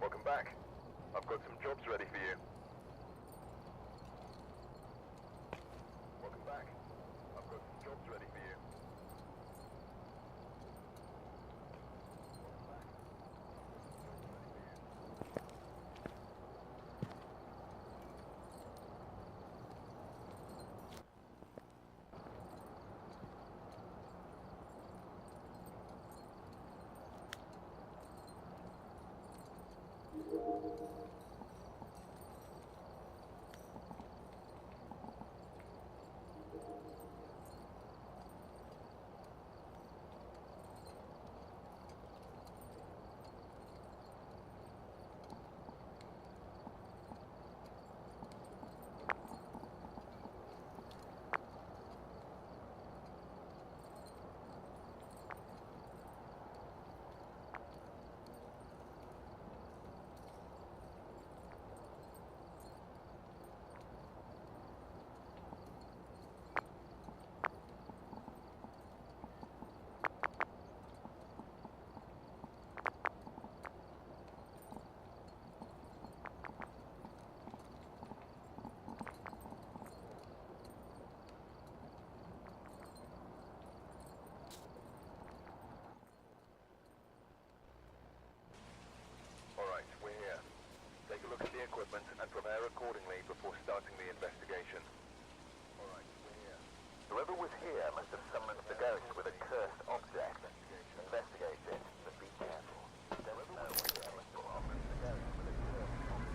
Welcome back. I've got some jobs ready for you. Welcome back. I've got some jobs ready for you. Alright, we're here. Take a look at the equipment and prepare accordingly before starting the investigation. Alright, we're here. Whoever was here must have summoned the ghost with a cursed object. Investigate it, but be careful. Don't know what here must have summoned the ghost with a cursed object.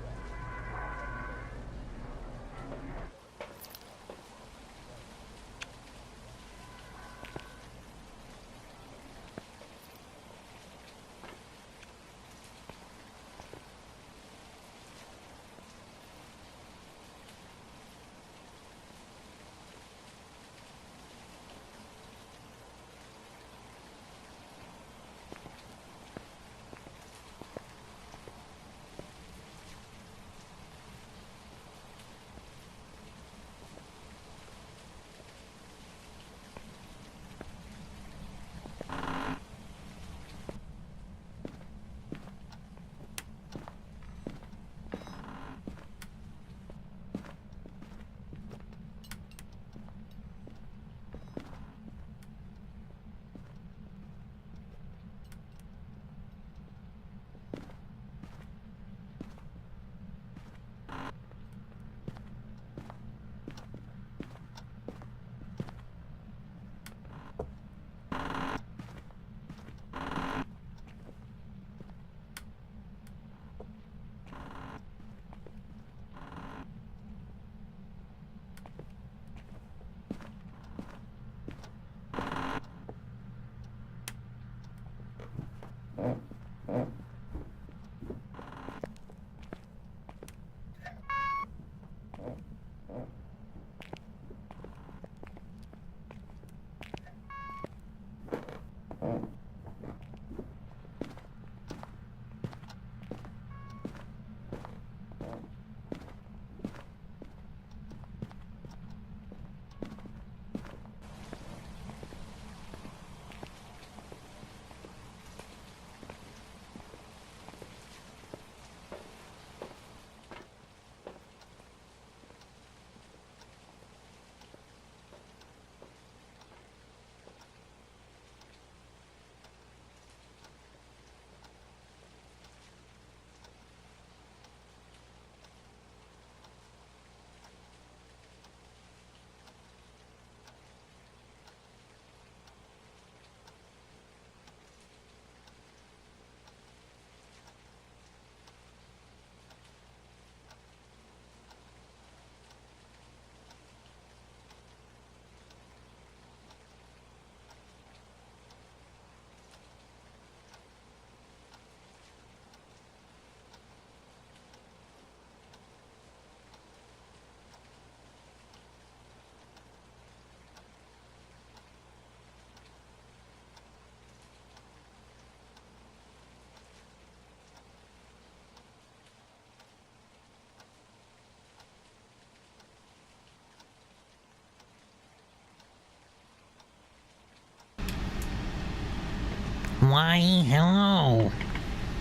Why, hello.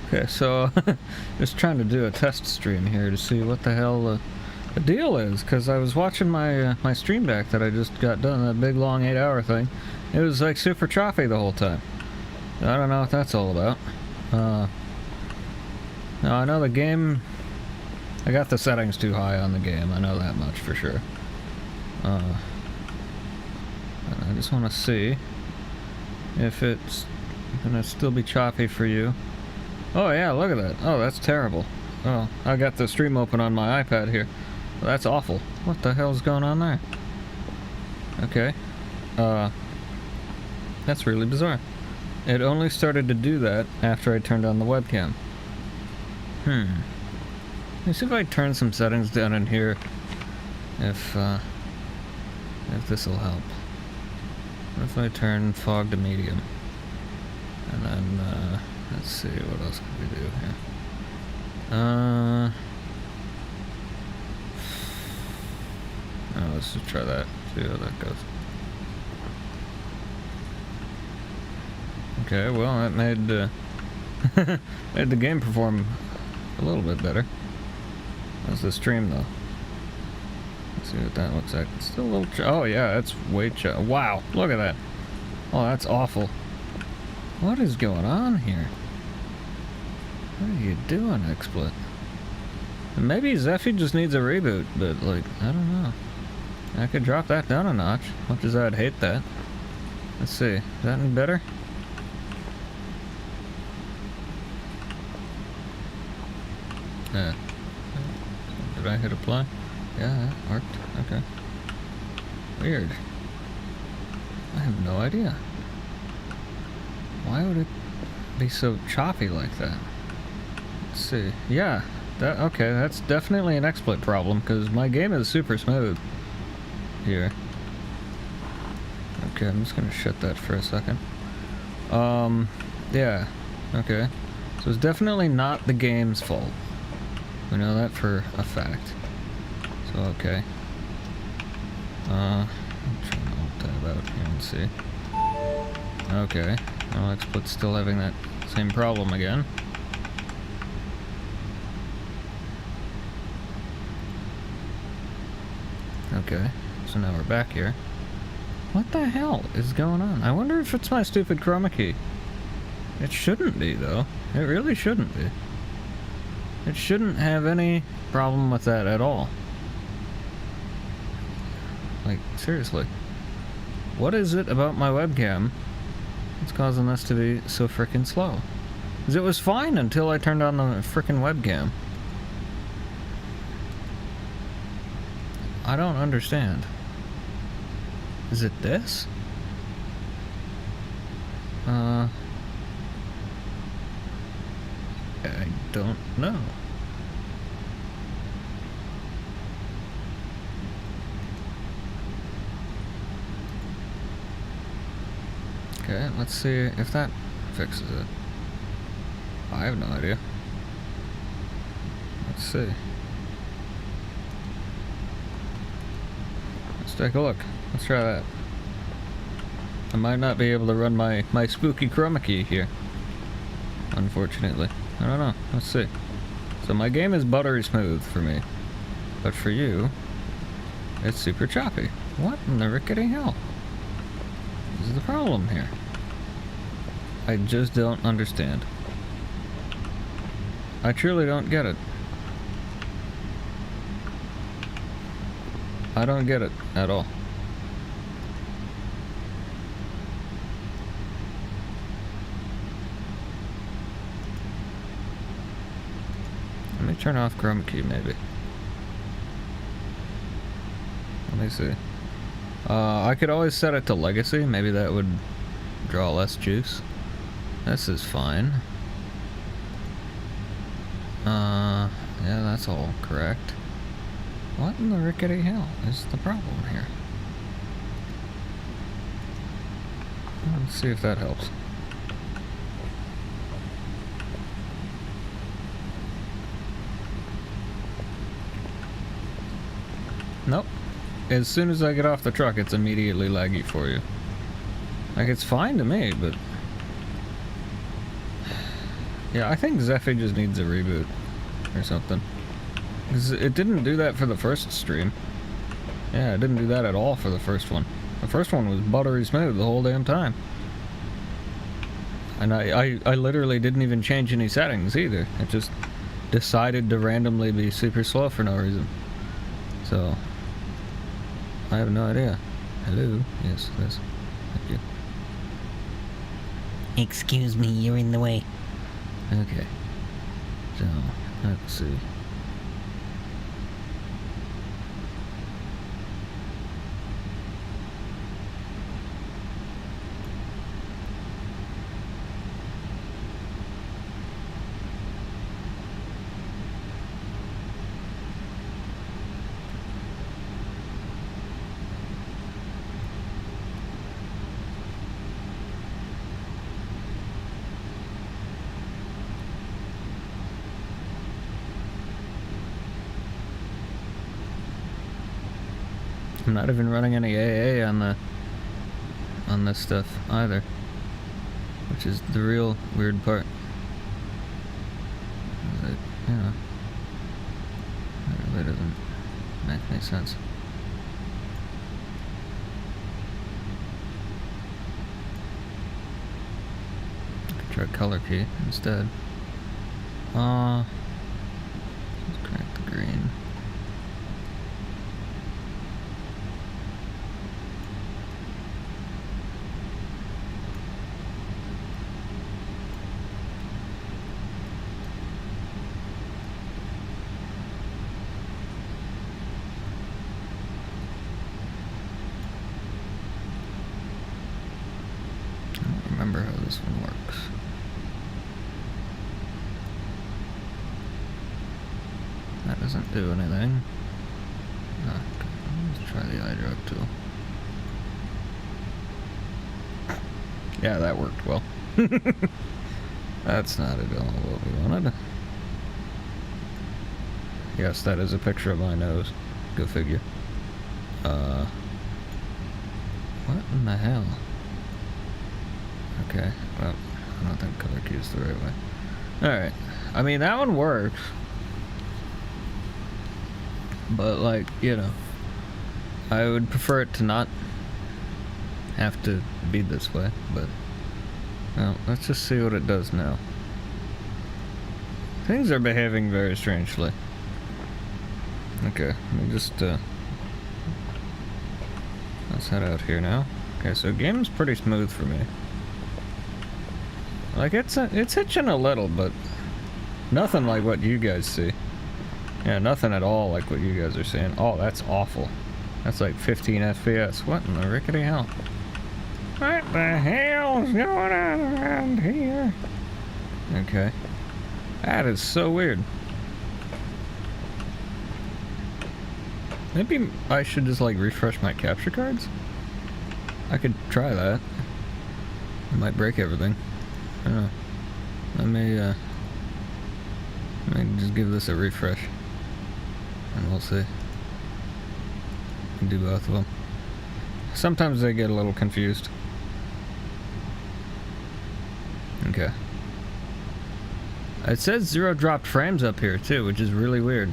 Okay, so just trying to do a test stream here to see what the hell the deal is, because I was watching my my stream deck that I just got done, that big long 8-hour thing. It was like super choppy the whole time. I don't know what that's all about. Now I know the game. I got the settings too high on the game. I know that much for sure. I just want to see if it's gonna still be choppy for you. Oh yeah, look at that. Oh, that's terrible. Oh, I got the stream open on my iPad here. That's awful. What the hell's going on there? Okay. That's really bizarre. It only started to do that after I turned on the webcam. Let me see if I turn some settings down in here. If this will help. What if I turn fog to medium? And then, let's see, what else can we do here? Oh, let's just try that, see how that goes. Okay, well, that made, made the game perform a little bit better. That's the stream, though. Let's see what that looks like. It's still a little... oh, yeah, that's way... wow, look at that. Oh, that's awful. What is going on here? What are you doing, XSplit? Maybe Zephy just needs a reboot, but, like, I don't know. I could drop that down a notch, much as I'd hate that. Let's see. Is that any better? Yeah. Did I hit apply? Yeah, that worked. Okay. Weird. I have no idea. Why would it be so choppy like that? Let's see. Yeah, that okay. That's definitely an XSplit problem because my game is super smooth here. Okay, I'm just gonna shut that for a second. Yeah. Okay. So it's definitely not the game's fault. We know that for a fact. So okay. I'm trying to alt tab out here and see. Okay. Well, XSplit's still having that same problem again. Okay, so now we're back here. What the hell is going on? I wonder if it's my stupid chroma key. It shouldn't be, though. It really shouldn't be. It shouldn't have any problem with that at all. Like, seriously. What is it about my webcam that's causing this to be so frickin' slow? Because it was fine until I turned on the frickin' webcam. I don't understand. Is it this? I don't know. Okay, let's see if that fixes it. I have no idea. Let's see. Let's take a look. Let's try that. I might not be able to run my spooky chroma key here, unfortunately. I don't know. Let's see. So my game is buttery smooth for me, but for you, it's super choppy. What in the rickety hell is the problem here? I just don't understand. I truly don't get it. I don't get it at all. Let me turn off chroma key, maybe. Let me see. I could always set it to legacy. Maybe that would draw less juice. This is fine. Yeah, that's all correct. What in the rickety hell is the problem here? Let's see if that helps. Nope. As soon as I get off the truck, it's immediately laggy for you. Like, it's fine to me, but... Yeah, I think Zephy just needs a reboot or something. Because it didn't do that for the first stream. Yeah, it didn't do that at all for the first one. The first one was buttery smooth the whole damn time. And I literally didn't even change any settings either. It just decided to randomly be super slow for no reason. So, I have no idea. Hello? Yes, this. Thank you. Excuse me, you're in the way. Okay. So, let's see. I'm not even running any AA on this stuff either, which is the real weird part. It, you know, it really doesn't make any sense. I could try color key instead. Let's crank the green. Remember how this one works. That doesn't do anything. Okay, let's try the eye drug tool. Yeah, that worked well. That's not at all what we wanted. Yes, that is a picture of my nose. Go figure. What in the hell? Okay, well, I don't think color key is the right way. Alright, I mean, that one works. But, like, you know, I would prefer it to not have to be this way, but, well, let's just see what it does now. Things are behaving very strangely. Okay, let me just, let's head out here now. Okay, so game's pretty smooth for me. Like, it's hitching a little, but nothing like what you guys see. Yeah, nothing at all like what you guys are seeing. Oh, that's awful. That's like 15 FPS. What in the rickety hell? What the hell's going on around here? Okay. That is so weird. Maybe I should just, like, refresh my capture cards? I could try that. It might break everything. I don't know. Let me just give this a refresh. And we'll see. Do both of them. Sometimes they get a little confused. Okay. It says 0 dropped frames up here too, which is really weird.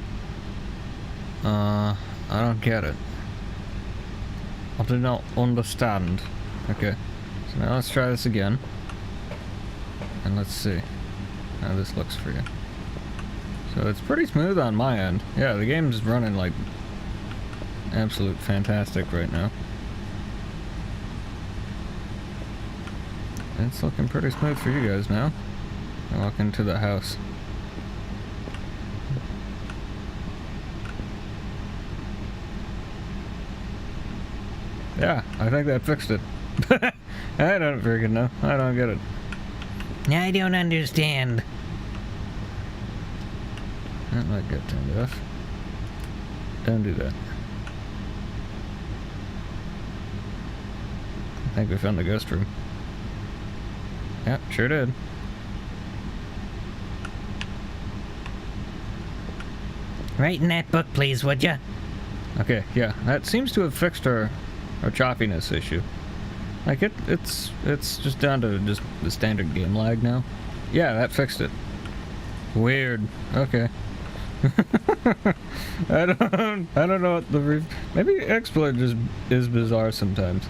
I don't get it. I do not understand. Okay. So now let's try this again. And let's see how this looks for you. So it's pretty smooth on my end. Yeah, the game's running like absolute fantastic right now. It's looking pretty smooth for you guys now. I walk into the house. Yeah, I think that fixed it. I don't freaking know. I don't get it. I don't understand. That might get turned off. Don't do that. I think we found the ghost room. Yep, sure did. Write in that book, please, would ya? Okay, yeah, that seems to have fixed our choppiness issue. Like, it's just down to just the standard game lag now. Yeah, that fixed it. Weird. Okay. I don't know what the maybe XSplit just is bizarre sometimes.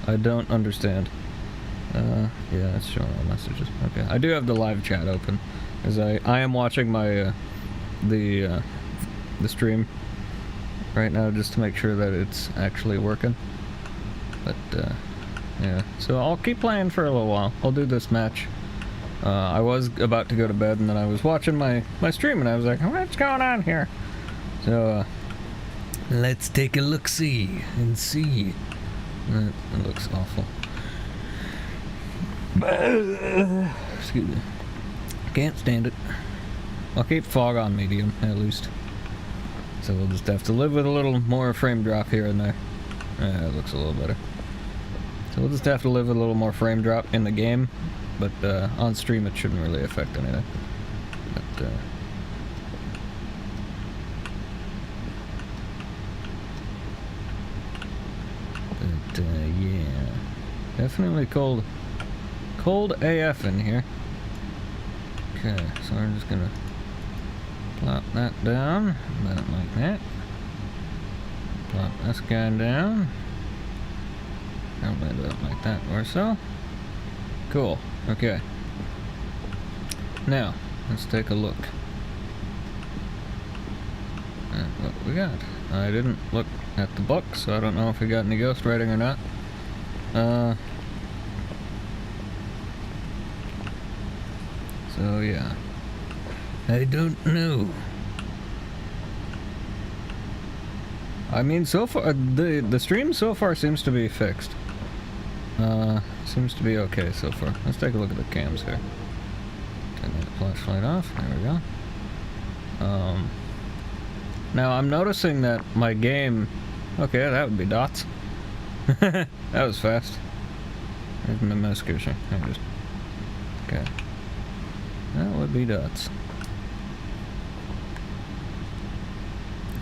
I don't understand. Yeah, it's showing all messages. Okay, I do have the live chat open, as I am watching my the stream right now just to make sure that it's actually working. But yeah, so I'll keep playing for a little while. I'll do this match. I was about to go to bed, and then I was watching my stream, and I was like, what's going on here? So, let's take a look-see and see. It looks awful. Excuse me. Can't stand it. I'll keep fog on medium, at least. So we'll just have to live with a little more frame drop here and there. It looks a little better. So we'll just have to live with a little more frame drop in the game. But on stream it shouldn't really affect anything. But yeah, definitely cold AF in here. Okay, so we're just gonna plop that down, about like that. Plop this guy down, probably about like that or so. Cool. Okay. Now, let's take a look at what we got. I didn't look at the book, so I don't know if we got any ghostwriting or not. So yeah. I don't know. I mean, so far, the stream so far seems to be fixed. Seems to be okay so far. Let's take a look at the cams here. Turn that flashlight off. There we go. Now I'm noticing that my game... Okay, that would be dots. That was fast. There's my mouse cursor. There it is. Okay. That would be dots.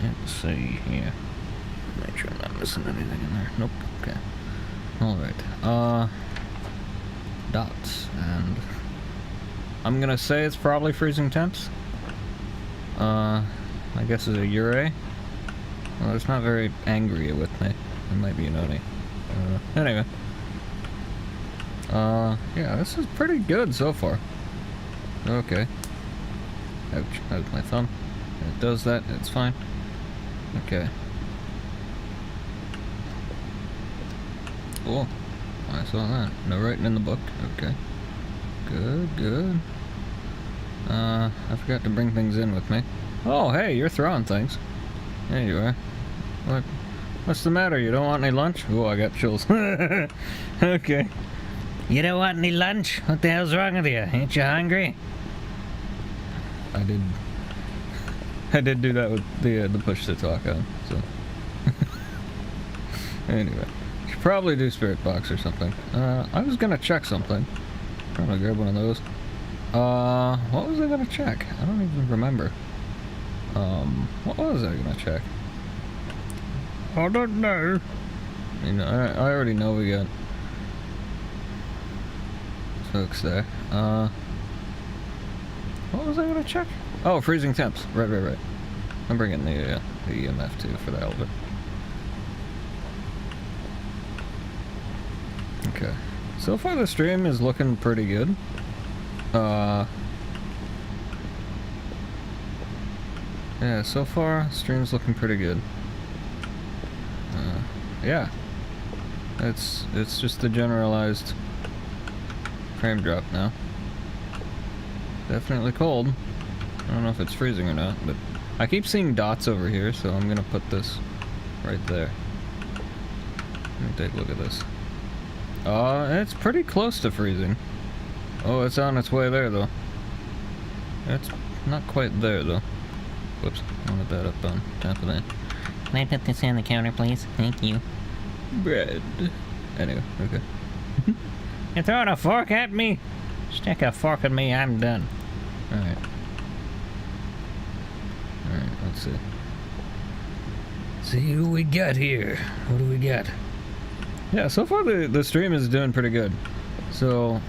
Let's see here. Make sure I'm not missing anything in there. Nope. Okay. Alright. Dots. And I'm gonna say it's probably freezing temps. I guess it's a Ure. Well, it's not very angry with me. It might be an Oni. Anyway. Yeah, this is pretty good so far. Okay. Ouch, that was my thumb. It does that, it's fine. Okay. Cool. I saw that. No writing in the book. Okay. Good, good. I forgot to bring things in with me. Oh, hey, you're throwing things. There you are. What's the matter? You don't want any lunch? Oh, I got chills. Okay. You don't want any lunch? What the hell's wrong with you? Ain't you hungry? I did do that with the push to talk on, so. Anyway. Should probably do Spirit Box or something. I was gonna check something. Probably grab one of those. What was I gonna check? I don't even remember. What was I gonna check? I don't know. You know, I already know we got folks there. What was I gonna check? Oh, freezing temps. Right. I'm bringing the EMF too for the hell of it. Okay. So far the stream is looking pretty good. Yeah, so far stream's looking pretty good. Yeah. It's just the generalized frame drop now. Definitely cold. I don't know if it's freezing or not, but I keep seeing dots over here, so I'm gonna put this right there. Let me take a look at this. It's pretty close to freezing. Oh, it's on its way there, though. It's not quite there, though. Whoops, I wanted that up on top of that. Can I put this on the counter, please? Thank you. Bread. Anyway, okay. You're throwing a fork at me? Stick a fork in me, I'm done. Alright. Alright, let's see. See who we got here. What do we got? Yeah, so far the stream is doing pretty good. So,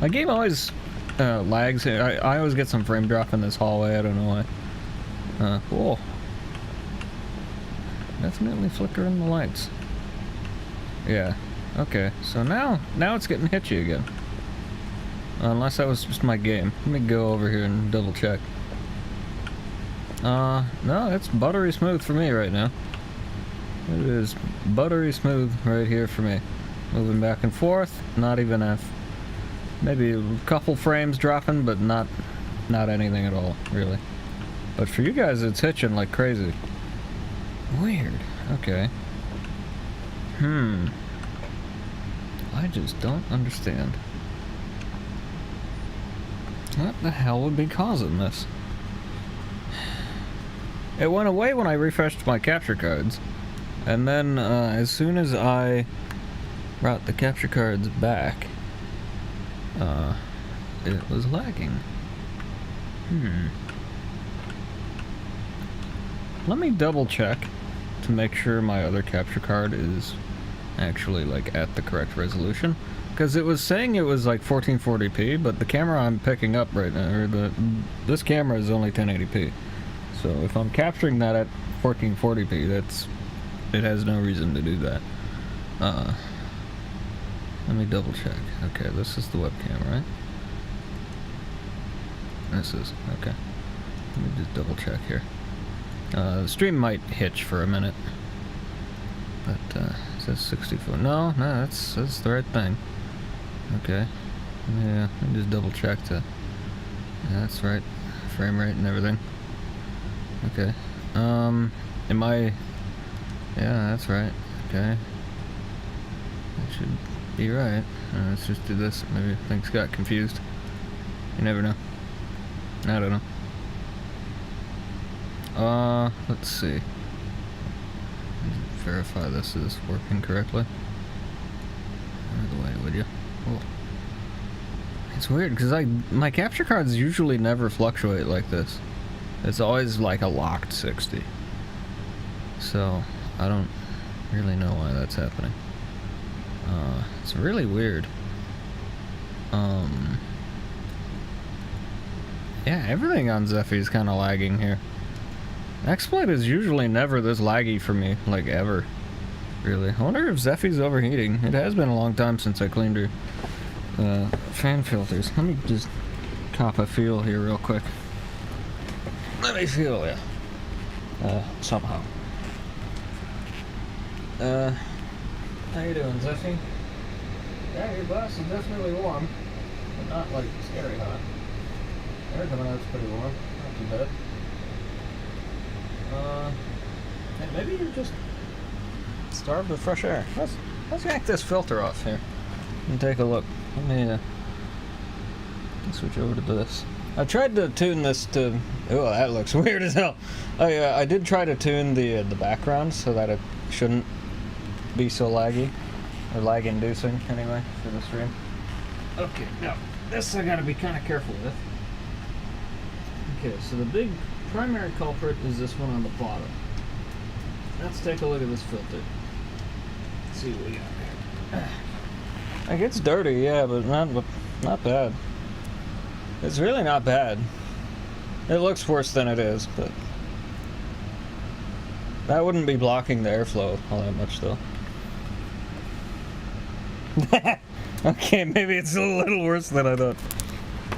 my game always lags here. I always get some frame drop in this hallway. I don't know why. Cool. Definitely flickering the lights. Yeah. Okay. So now it's getting hitchy again. Unless that was just my game. Let me go over here and double check. No, it's buttery smooth for me right now. It is buttery smooth right here for me. Moving back and forth, not even maybe a couple frames dropping, but not anything at all, really. But for you guys, it's hitching like crazy. Weird. Okay. I just don't understand. What the hell would be causing this? It went away when I refreshed my capture cards. And then, as soon as I brought the capture cards back, it was lagging. Let me double check to make sure my other capture card is actually, like, at the correct resolution. Because it was saying it was, like, 1440p, but the camera I'm picking up right now, or this camera is only 1080p. So if I'm capturing that at 1440p, it has no reason to do that. Let me double check. Okay, this is the webcam, right? This is, okay. Let me just double check here. The stream might hitch for a minute. But, it says 64. No, that's the right thing. Okay. Yeah, let me just double check yeah, that's right. Frame rate and everything. Okay. Am I... Yeah, that's right. Okay. That should be right. Let's just do this. Maybe things got confused. You never know. I don't know. Let's see. Verify this is working correctly. Out of the way, would you? Oh. It's weird, because my capture cards usually never fluctuate like this. It's always like a locked 60. So, I don't really know why that's happening. It's really weird. Yeah, everything on Zephy is kind of lagging here. XSplit is usually never this laggy for me, like ever. Really. I wonder if Zephy's overheating. It has been a long time since I cleaned her fan filters. Let me just cop a feel here real quick. Let me feel, yeah. Somehow. How you doing, Zephy? Yeah, your glass is definitely warm, but not like scary hot. Air coming out's pretty warm, not too bad. And maybe you're just starved of fresh air. Let's yank this filter off here and take a look. Let me switch over to this. I tried to tune this to... Oh, that looks weird as hell. I did try to tune the background so that it shouldn't be so laggy. Or lag-inducing, anyway, for the stream. Okay, now, this I gotta be kind of careful with. Okay, so the big primary culprit is this one on the bottom. Let's take a look at this filter. Let's see what we got there. Like, it's dirty, yeah, but not bad. It's really not bad. It looks worse than it is, but that wouldn't be blocking the airflow all that much, though. Okay, maybe it's a little worse than I thought.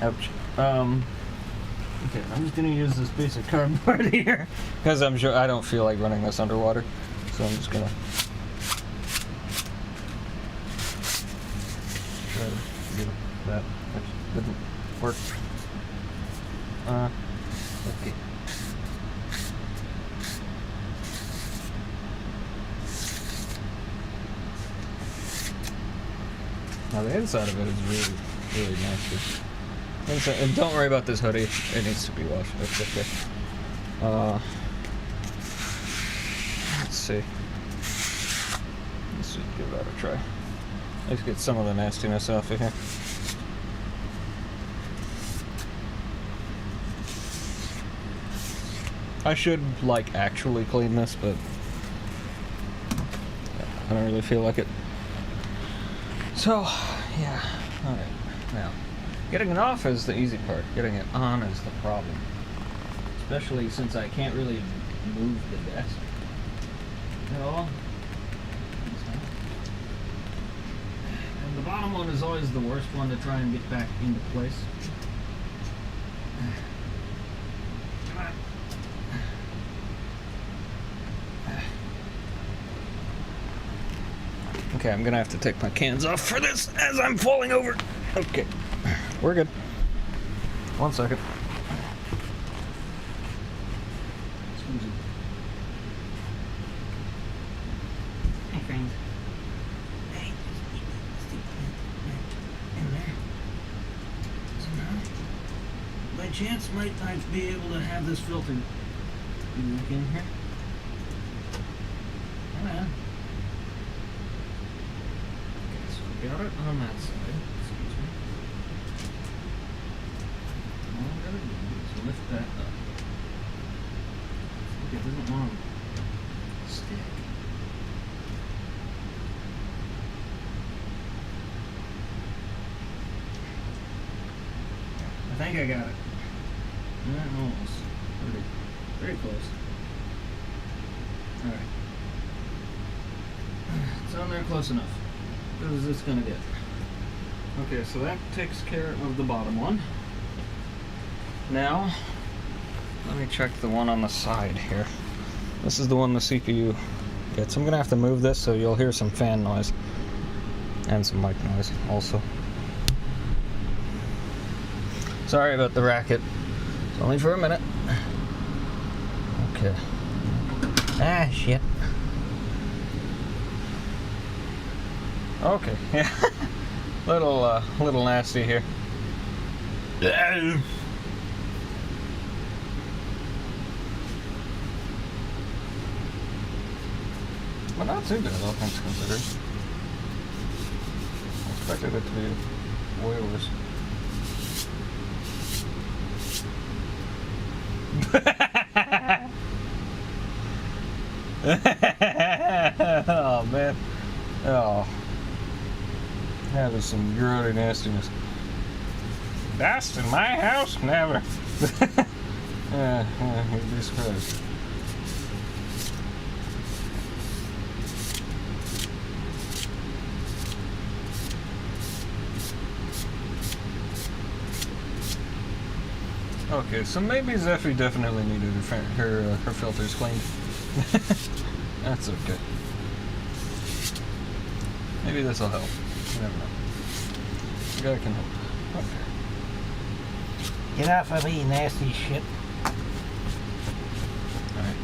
Ouch. Okay, I'm just gonna use this piece of cardboard here because I'm sure I don't feel like running this underwater, so I'm just gonna try to do that, which didn't work. Okay. Now the inside of it is really nasty. And don't worry about this hoodie. It needs to be washed. That's okay. Let's see. Let's just give that a try. Let's get some of the nastiness off of here. I should, like, actually clean this, but I don't really feel like it. So, yeah. Alright. Now, Getting it off is the easy part. Getting it on is the problem. Especially since I can't really move the desk at all. And the bottom one is always the worst one to try and get back into place. Come on. Okay, I'm gonna have to take my cans off for this as I'm falling over. Okay, we're good. 1 second. Hey, friend. Hey, in there. By chance, might I be able to have this filter? You look in here? Come on. Okay, so we got it on that side. Excuse me. All I'm gonna do is lift that up. Look, it doesn't want to stick. I think I got it. Almost. Very close. Alright. It's on there close enough. What is this gonna get? Okay, so that takes care of the bottom one. Now, let me check the one on the side here. This is the one the CPU gets. I'm gonna have to move this so you'll hear some fan noise. And some mic noise also. Sorry about the racket. It's only for a minute. Okay. Ah, shit. Okay, yeah. little nasty here. But not too bad, all things considered. I expected it to be way worse. Oh man. Oh. That is some grody nastiness. Dust in my house? Never. You'd be surprised. Okay, so maybe Zeffie definitely needed her filters cleaned. That's okay. Maybe this will help. You never know. The guy can help. Okay. Get off of me, nasty shit. Alright.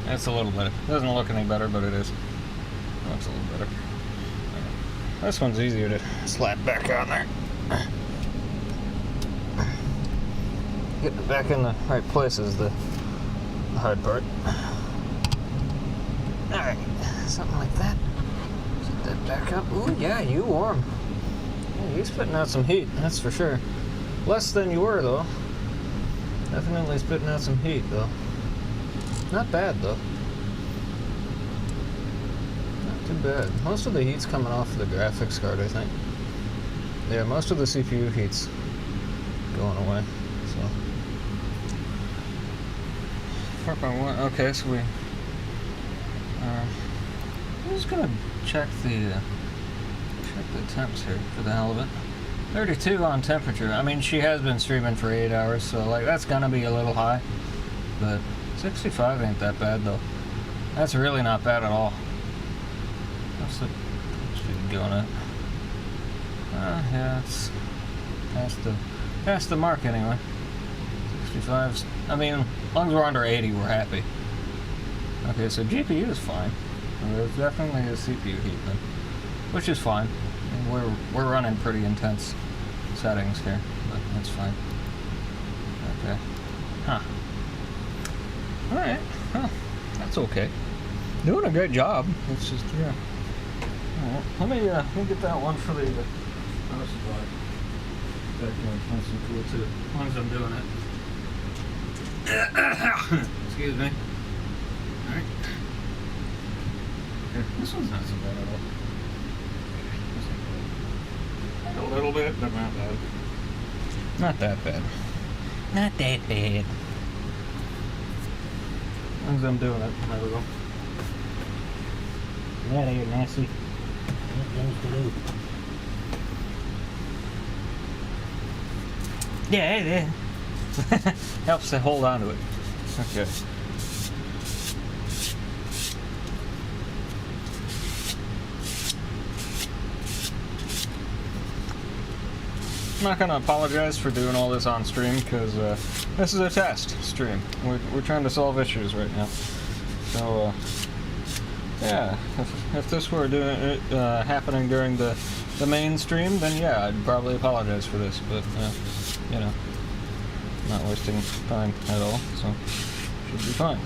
That's a little better. Doesn't look any better, but it is. Looks a little better. Alright. This one's easier to slap back on there. Getting it back in the right place is the hard part. Alright, something like that. Set that back up. Ooh, yeah, you warm. Yeah, you're spitting out some heat, that's for sure. Less than you were, though. Definitely spitting out some heat, though. Not bad, though. Not too bad. Most of the heat's coming off the graphics card, I think. Yeah, most of the CPU heat's going away, so. 4.1, okay, so I'm just gonna check the temps here for the hell of it. 32 on temperature. I mean, she has been streaming for 8 hours, so like that's gonna be a little high. But 65 ain't that bad though. That's really not bad at all. What's the speed going at? Yeah, it's past the mark anyway. 65's, I mean, as long as we're under 80, we're happy. Okay, so GPU is fine. There's definitely a CPU heat then, which is fine. We're running pretty intense settings here, but that's fine. Okay. Huh. Alright. Huh. That's okay. Doing a great job. It's just, yeah. Alright. Let me get that one for the power supply. That nice and cool too, as long as I'm doing it. Excuse me. Alright. Okay. This one's not so bad at all. A little bit, but not bad. Not that bad. Not that bad. As long as I'm doing it, there we go. That ain't nasty. Yeah, yeah. Helps to hold on to it. Okay. I'm not gonna apologize for doing all this on stream because this is a test stream. We're trying to solve issues right now. So yeah, if this were doing it happening during the main stream, then yeah, I'd probably apologize for this. But you know, not wasting time at all, so should be fine.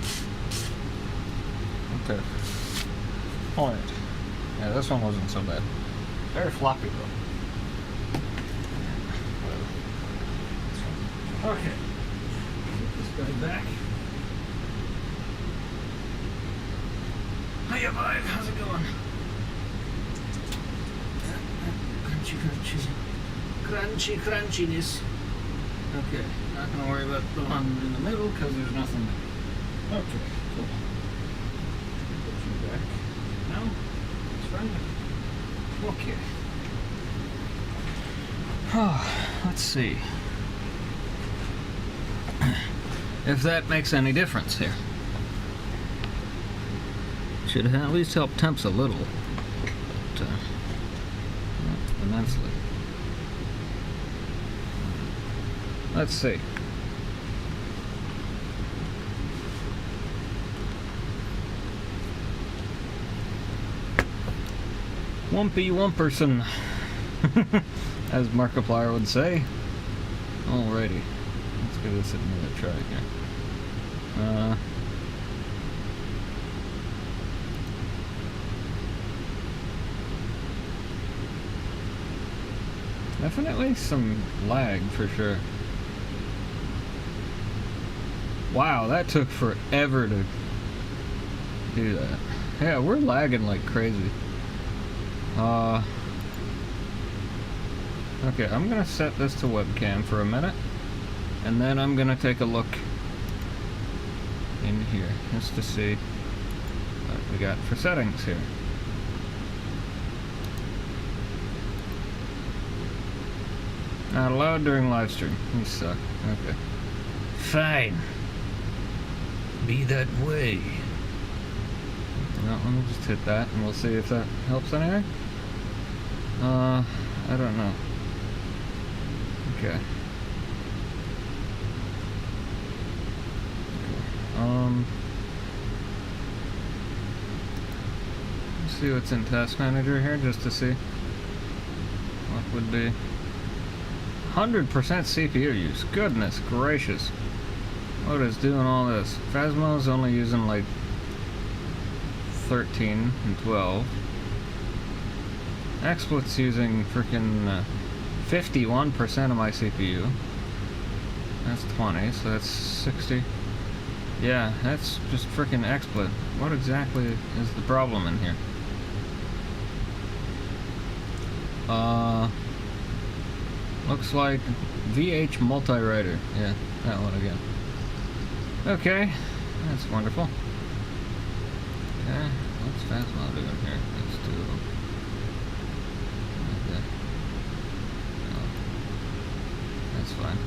Okay. All right. Yeah, this one wasn't so bad. Very floppy though. Okay. Put this guy back. Hiya, Vibe. How's it going? Crunchy, crunchy. Crunchiness. Okay. Not gonna worry about the one in the middle because there's nothing there. Okay, cool. Put you back. No? It's fine. Okay. Let's see. If that makes any difference here. Should at least help temps a little. But, not immensely. Let's see. Wumpy Wumperson, as Markiplier would say. Alrighty. Let's give this another try here. Definitely some lag for sure. Wow, that took forever to do that. Yeah, we're lagging like crazy. Okay, I'm gonna set this to webcam for a minute, and then I'm gonna take a look in here just to see what we got for settings here. Not allowed during live stream. You suck. Okay. Fine. Be that way. No, let me just hit that and we'll see if that helps anything. I don't know. Okay. Let's see what's in Task Manager here just to see what would be 100% CPU use. Goodness gracious. What is doing all this? Phasmo's only using like 13 and 12. XSplit's using freaking 51% of my CPU. That's 20, so that's 60. Yeah, that's just freaking XSplit. What exactly is the problem in here? Looks like VH Multi-Writer. Yeah, that one again. Okay, that's wonderful. Okay, what's Phasmo doing here? Let's do okay. Oh, that's fine.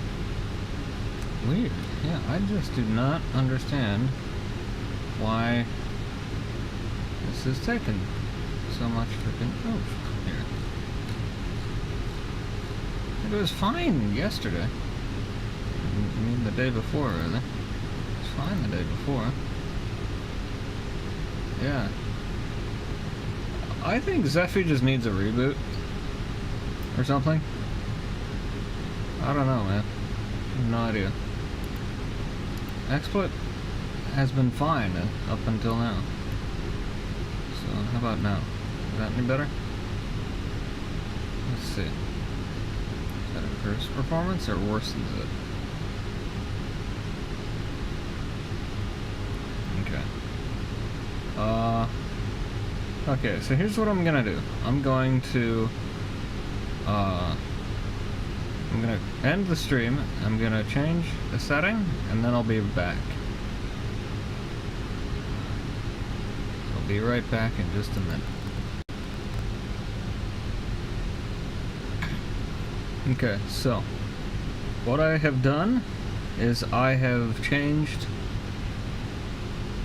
Weird. Yeah, I just do not understand why this is taking so much freaking oomph here. It was fine yesterday. I mean the day before, really. It was fine the day before. Yeah. I think Zephy just needs a reboot. Or something. I don't know, man. I have no idea. XSplit has been fine up until now. So, how about now? Is that any better? Let's see. Is that improves performance or worsens it? Okay. Okay, so here's what I'm gonna do. I'm going to I'm gonna end the stream, I'm gonna change the setting, and then I'll be back. I'll be right back in just a minute. Okay, so what I have done is I have changed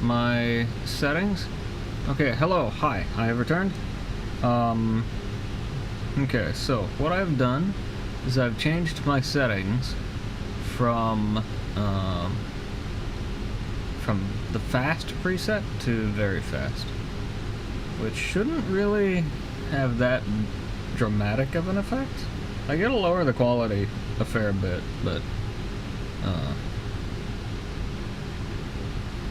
my settings. Okay, hello, hi, I have returned. Okay, so what I've done is I've changed my settings from the fast preset to very fast, which shouldn't really have that dramatic of an effect. Like, it'll lower the quality a fair bit, but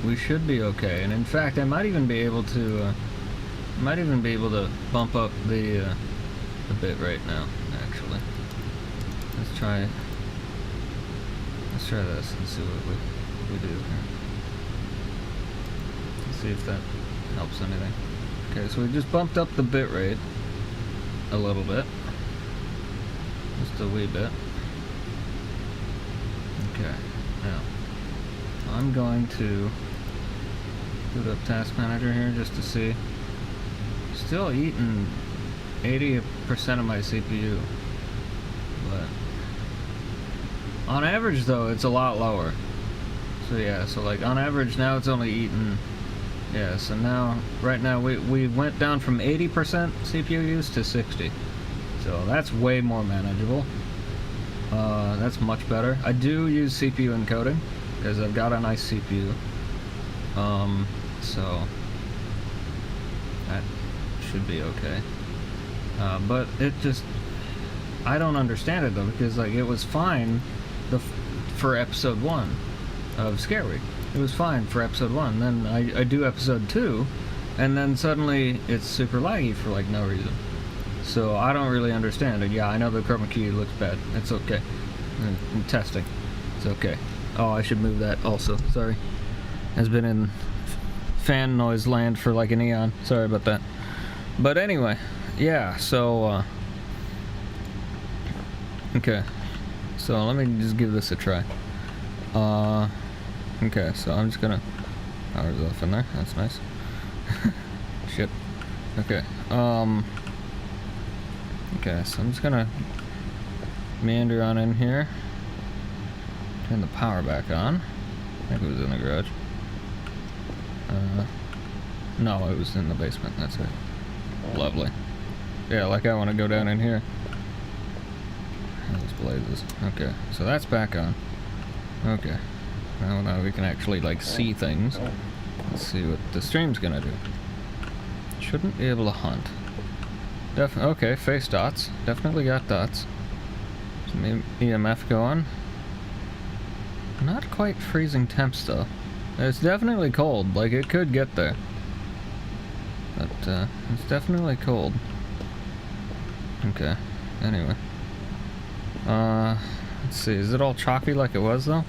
we should be okay. And in fact, I might even be able to bump up the bit rate now. Actually, let's try this and see what we do here. Let's see if that helps anything. Okay, so we just bumped up the bit rate a little bit. Just a wee bit. Okay, now I'm going to boot up Task Manager here just to see. Still eating 80% of my CPU, but on average though it's a lot lower. So yeah, so like on average now it's only eating, yeah, so now right now we went down from 80% CPU use to 60. So that's way more manageable. That's much better. I do use CPU encoding because I've got a nice CPU. So that should be okay. But it just, I don't understand it though, because like it was fine for episode 1 of Scare Week. It was fine for episode 1. Then I do episode 2, and then suddenly it's super laggy for like no reason. So I don't really understand it. Yeah, I know the chroma key looks bad. It's okay. I'm testing. It's okay. Oh, I should move that also. Sorry. Has been in fan noise land for like an eon. Sorry about that. But anyway, yeah, so okay. So let me just give this a try. Okay, so I'm just gonna power's off in there. That's nice. Shit. Okay. Okay, so I'm just gonna meander on in here. Turn the power back on. I think it was in the garage. No, it was in the basement. That's it. Lovely. Yeah, like I want to go down in here. Those blazes. Okay, so that's back on. Okay. Now we can actually like see things. Let's see what the stream's gonna do. Shouldn't be able to hunt. Okay, face dots. Definitely got dots. Some EMF going. Not quite freezing temps though. It's definitely cold. Like it could get there. But it's definitely cold. Okay. Anyway. Let's see. Is it all choppy like it was though?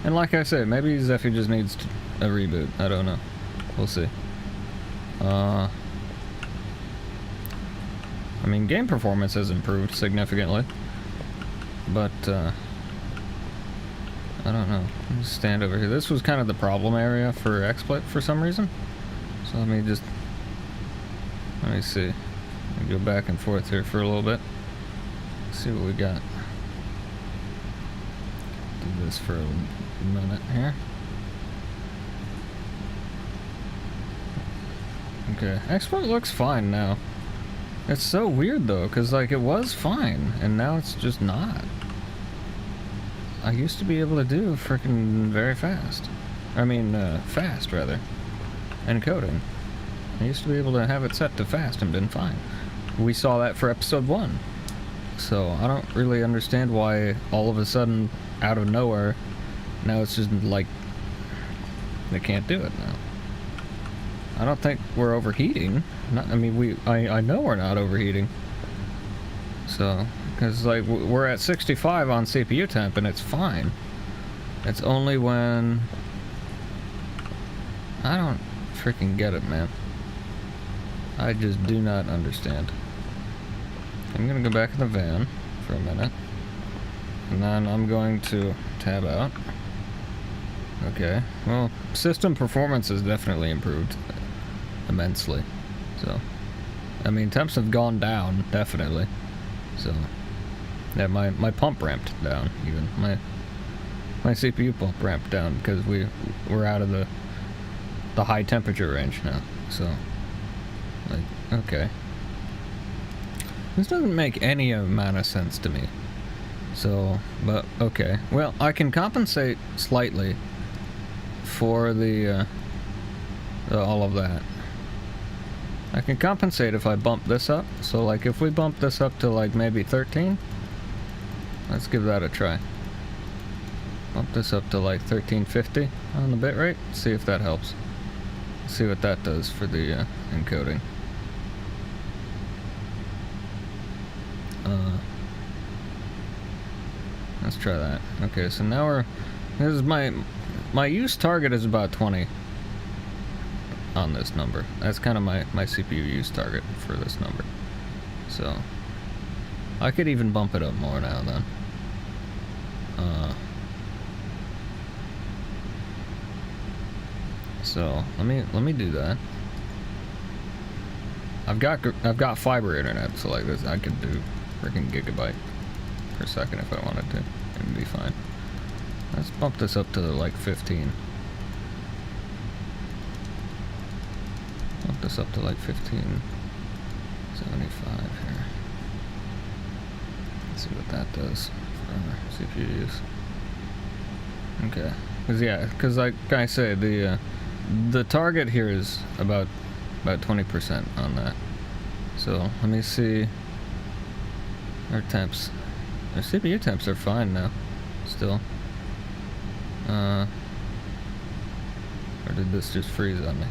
And like I say, maybe Zephy just needs a reboot. I don't know. We'll see. I mean, game performance has improved significantly, but I don't know. Let me stand over here. This was kind of the problem area for XSplit for some reason. So let me see. Let me go back and forth here for a little bit. See what we got. Do this for a minute here. Okay, XSplit looks fine now. It's so weird though, because like it was fine, and now it's just not. I used to be able to do frickin' very fast. I mean, fast rather. Encoding. I used to be able to have it set to fast and been fine. We saw that for episode 1. So I don't really understand why all of a sudden, out of nowhere, now it's just like they can't do it now. I don't think we're overheating. I know we're not overheating. So, because like we're at 65 on CPU temp and it's fine. It's only when I don't freaking get it, man. I just do not understand. I'm gonna go back in the van for a minute. And then I'm going to tab out. Okay, well, system performance has definitely improved immensely. So, I mean, temps have gone down, definitely. So, yeah, my pump ramped down, even. My CPU pump ramped down because we're out of the high temperature range now. So, like, okay. This doesn't make any amount of sense to me. So, but, okay. Well, I can compensate slightly for the all of that. I can compensate if I bump this up. So, like, if we bump this up to, like, maybe 13, let's give that a try. Bump this up to, like, 1350 on the bitrate. See if that helps. See what that does for the encoding. Let's try that. Okay, so now this is my use target is about 20 on this number. That's kind of my CPU use target for this number. So I could even bump it up more now then. So let me do that. I've got fiber internet, so like this I could do freaking gigabyte per second if I wanted to. It'd be fine. Let's bump this up to like 15. Bump this up to like 1575 here. Let's see what that does for CPU use. Okay, because like I say, the target here is about 20% on that. So let me see. Our temps. Our CPU temps are fine now. Still. Or did this just freeze on me?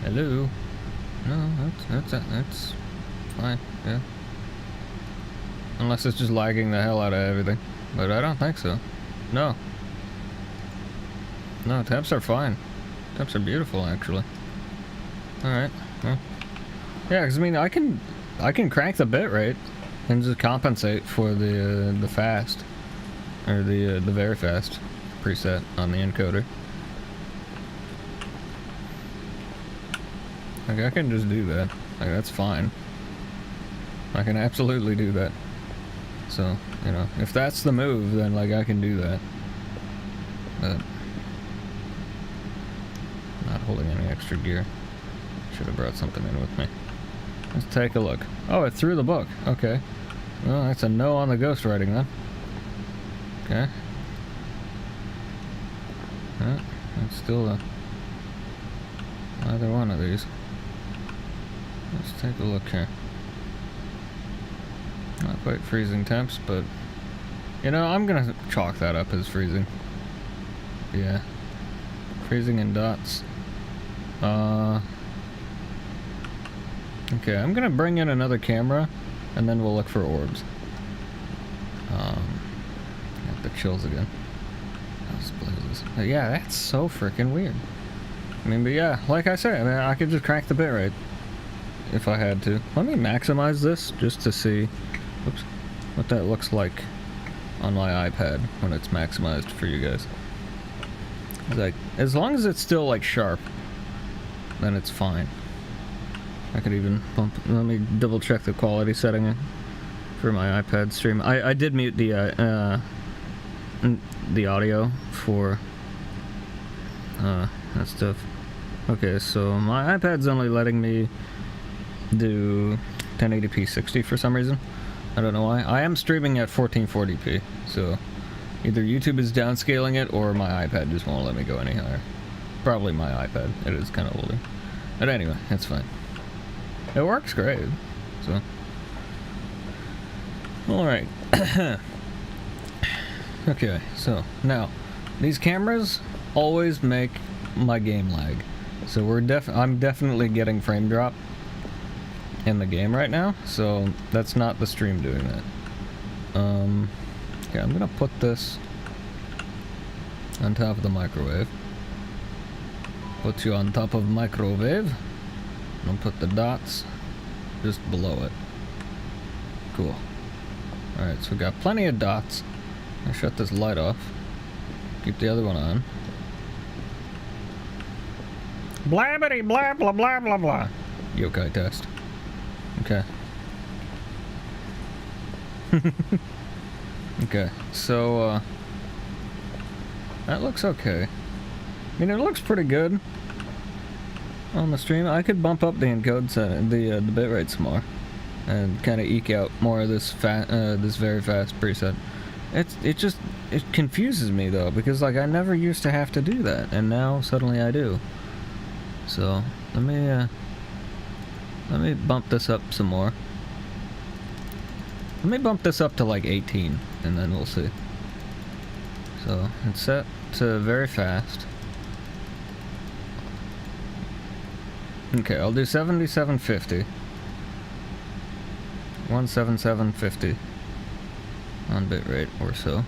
Hello? No, that's fine, yeah. Unless it's just lagging the hell out of everything. But I don't think so. No. No, temps are fine. Temps are beautiful, actually. Alright, well. Yeah, because I mean, I can crank the bitrate and just compensate for the fast, or the very fast preset on the encoder. Like, I can just do that. Like, that's fine. I can absolutely do that. So, you know, if that's the move, then like I can do that. But not holding any extra gear. Should have brought something in with me. Let's take a look. Oh, it threw the book. Okay. Well, that's a no on the ghostwriting then. Okay. It's still either one of these. Let's take a look here. Not quite freezing temps, but you know, I'm gonna chalk that up as freezing. Yeah. Freezing in dots. Okay, I'm gonna bring in another camera and then we'll look for orbs. Got the chills again. But yeah, that's so freaking weird. I mean, but yeah, like I said, I mean, I could just crank the bitrate if I had to. Let me maximize this just to see what that looks like on my iPad when it's maximized for you guys. Like, as long as it's still like sharp, then it's fine. I could even bump. Let me double check the quality setting for my iPad stream. I did mute the audio for that stuff. Okay, so my iPad's only letting me do 1080p 60 for some reason. I don't know why. I am streaming at 1440p, so either YouTube is downscaling it or my iPad just won't let me go any higher. Probably my iPad. It is kind of older. But anyway, it's fine. It works great, so. Alright. Okay, so now these cameras always make my game lag. So I'm definitely getting frame drop in the game right now, so that's not the stream doing that. Okay, I'm gonna put this on top of the microwave. Put you on top of microwave. I'm gonna put the dots just below it. Cool. Alright, so we got plenty of dots. I'll shut this light off. Keep the other one on. Blabbity blah blah blah blah blah. Yokai test. Okay. Okay, so, that looks okay. I mean, it looks pretty good on the stream. I could bump up the encode setting, the bitrate some more, and kind of eke out more of this this very fast preset. It confuses me though, because like I never used to have to do that, and now suddenly I do. So let me bump this up some more. Let me bump this up to like 18, and then we'll see. So it's set to very fast. Okay, I'll do 7750. 17750 on bitrate or so.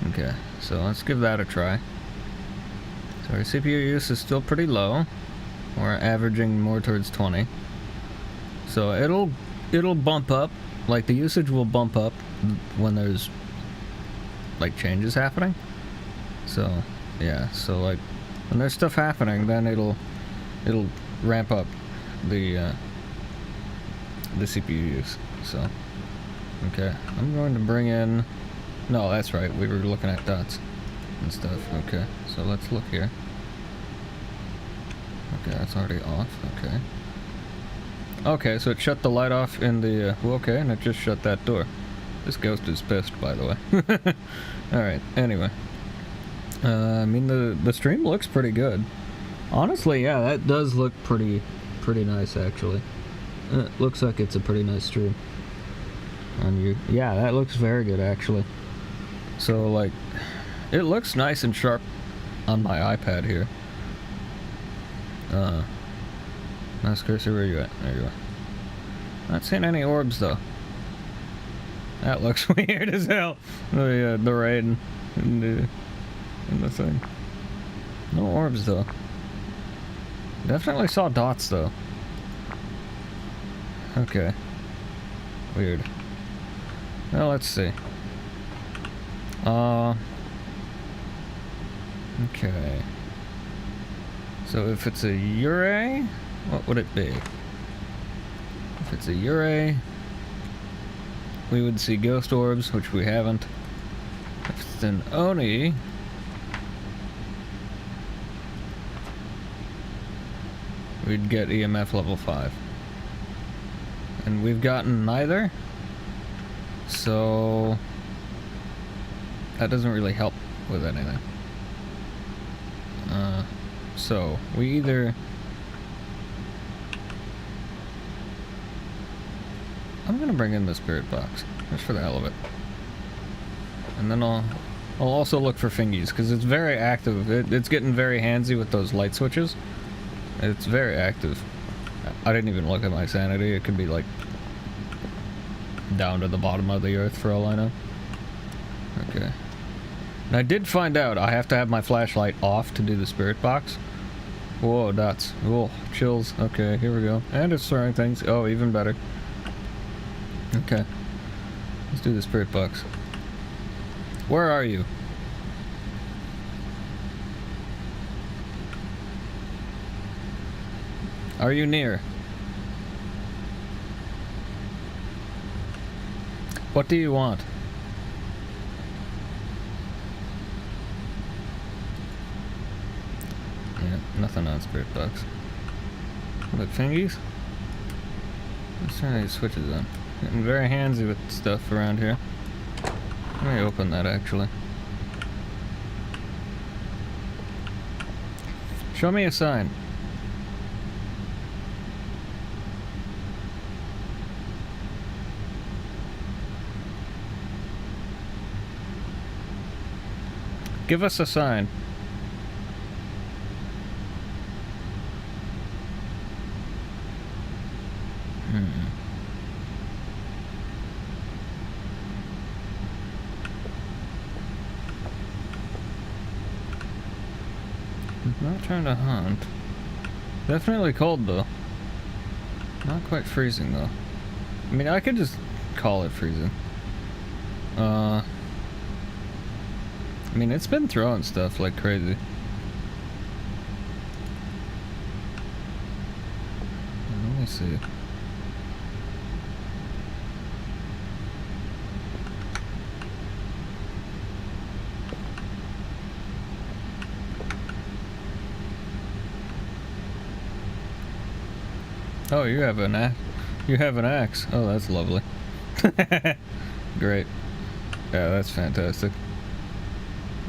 Okay, so let's give that a try. So our CPU use is still pretty low. We're averaging more towards 20. So it'll bump up. Like the usage will bump up when there's like changes happening. So yeah, so like when there's stuff happening, then it'll ramp up the CPU use. So okay, I'm going to bring in. No, that's right. We were looking at dots and stuff. Okay, so let's look here. Okay, that's already off. Okay. Okay, so it shut the light off in the. Okay, and it just shut that door. This ghost is pissed, by the way. All right. Anyway, I mean the stream looks pretty good. Honestly, yeah, that does look pretty nice actually. It looks like it's a pretty nice stream on you. Yeah, that looks very good actually. So like, it looks nice and sharp on my iPad here. Nice cursor, where you at? There you are. Not seeing any orbs though. That looks weird as hell. The raid and the thing. No orbs though. Definitely saw dots though. Okay. Weird. Well, let's see. Okay. So if it's a Ure, what would it be? If it's a Ure, we would see ghost orbs, which we haven't. If it's an Oni, we'd get EMF level 5. And we've gotten neither, so that doesn't really help with anything. So we either, I'm gonna bring in the spirit box just for the hell of it, and then I'll also look for fingies because it's very active. It's getting very handsy with those light switches. It's very active. I didn't even look at my sanity. It could be like down to the bottom of the earth for all I know. Okay. And I did find out I have to have my flashlight off to do the spirit box. Whoa, dots. Whoa, chills. Okay, here we go. And it's throwing things. Oh, even better. Okay. Let's do the spirit box. Where are you? Are you near? What do you want? Yeah, nothing on spirit box. But fingies? Let's turn these switches on. Getting very handsy with stuff around here. Let me open that actually. Show me a sign. Give us a sign. Not trying to hunt. Definitely cold though. Not quite freezing though. I mean, I could just call it freezing. I mean, it's been throwing stuff like crazy. Let me see. Oh, you have an axe. You have an axe. Oh, that's lovely. Great. Yeah, that's fantastic.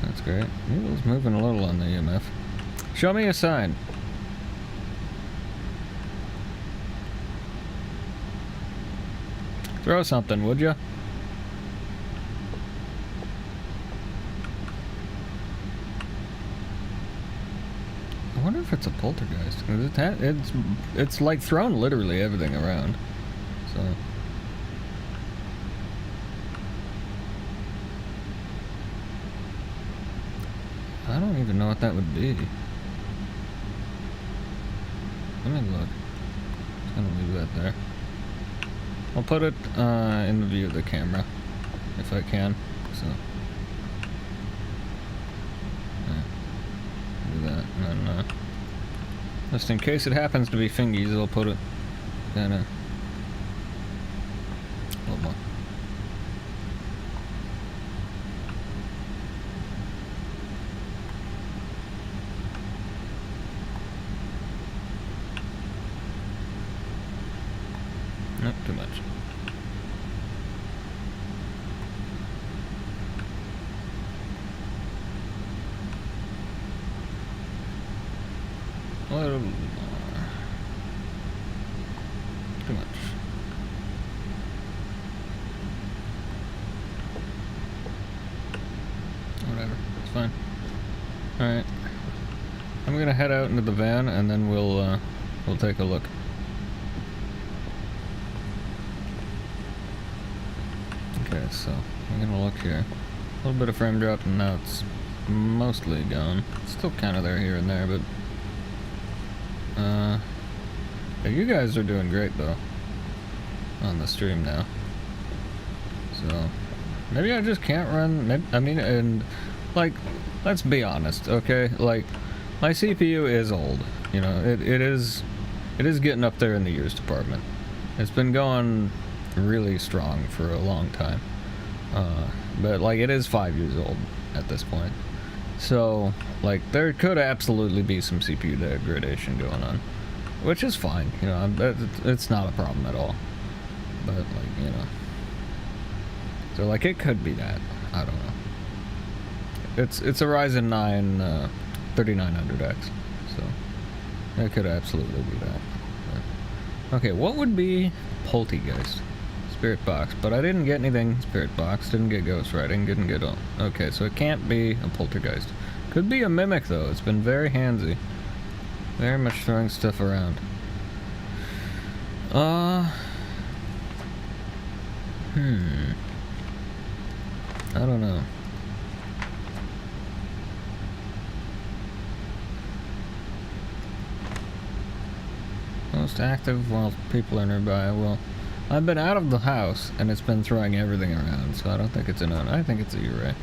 That's great. Needle's moving a little on the EMF. Show me a sign. Throw something, would ya? I wonder if it's a poltergeist. 'Cause it's like thrown literally everything around. So I don't even know what that would be. Let me look. Just gonna leave that there. I'll put it in the view of the camera if I can. So do that, and then just in case it happens to be fingies, I'll put it kind of a little more. Not too much. A little more. Too much. Whatever, it's fine. Alright. I'm gonna head out into the van and then we'll take a look. Okay, so I'm gonna look here. A little bit of frame drop and now it's mostly gone. It's still kind of there here and there, but yeah, you guys are doing great though on the stream now. So maybe I just can't run. I mean, and like, let's be honest, okay? Like, my CPU is old. You know, it is getting up there in the years department. It's been going really strong for a long time, but like it is 5 years old at this point. So like there could absolutely be some CPU degradation going on, which is fine. You know, it's not a problem at all. But like, you know, so like it could be that. I don't know. It's a Ryzen 9 3900X, so it could absolutely be that. But, okay, what would be Poltergeist? Spirit box, but I didn't get anything spirit box, didn't get ghost writing, didn't get all. Okay, so it can't be a poltergeist. Could be a mimic though. It's been very handsy, very much throwing stuff around. I don't know. Most active while people are nearby. Well, I've been out of the house, and it's been throwing everything around, so I don't think it's I think it's a Uray.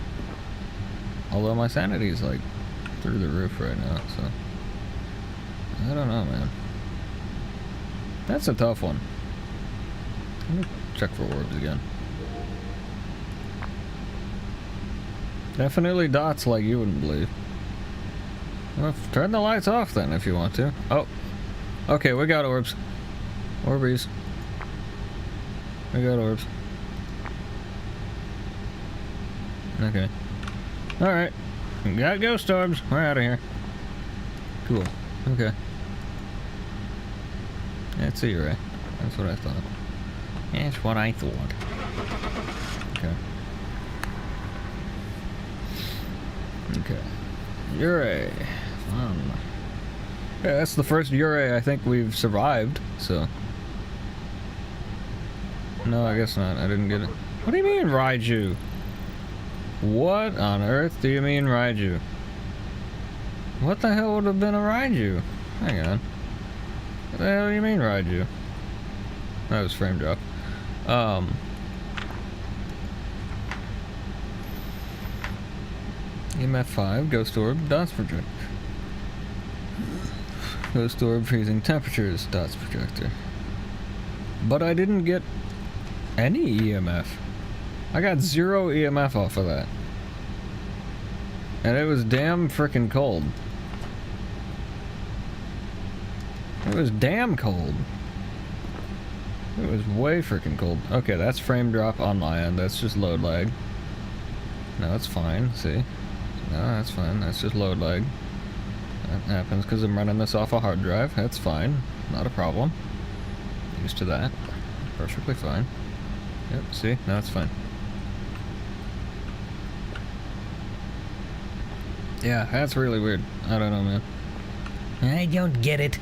Although my sanity is, like, through the roof right now, so I don't know, man. That's a tough one. Let me check for orbs again. Definitely dots like you wouldn't believe. Well, turn the lights off then, if you want to. Oh. Okay, we got orbs. Orbies. I got orbs. Okay. Alright. Got ghost orbs. We're out of here. Cool. Okay. That's it, right? That's what I thought. That's what I thought. Okay. Okay. Uray. Fun. Yeah, that's the first Uray I think we've survived, so. No, I guess not. I didn't get it. What do you mean, Raiju? What on earth do you mean, Raiju? What the hell would have been a Raiju? Hang on. What the hell do you mean, Raiju? That was frame drop. EMF 5, Ghost Orb, Dots Projector. Ghost Orb, Freezing Temperatures, Dots Projector. But I didn't get any EMF. I got 0 EMF off of that. And it was damn frickin' cold. It was damn cold. It was way frickin' cold. Okay, that's frame drop on my end. That's just load lag. No, it's fine. See? No, that's fine. That's just load lag. That happens because I'm running this off a hard drive. That's fine. Not a problem. Used to that. Perfectly fine. Yep, see? Now it's fine. Yeah, that's really weird. I don't know, man. I don't get it.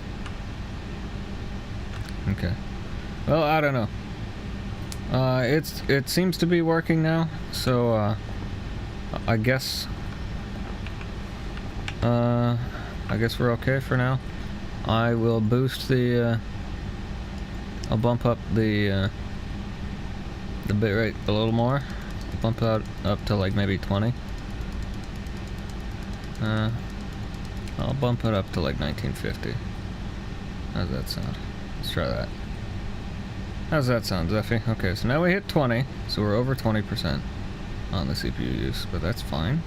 Okay. Well, I don't know. It seems to be working now, so I guess we're okay for now. I will boost the I'll bump up the bitrate a little more. Bump that up to like maybe 20. I'll bump it up to like 1950. How's that sound? Let's try that. How's that sound, Zeffy? Okay, so now we hit 20, so we're over 20% on the CPU use, but that's fine.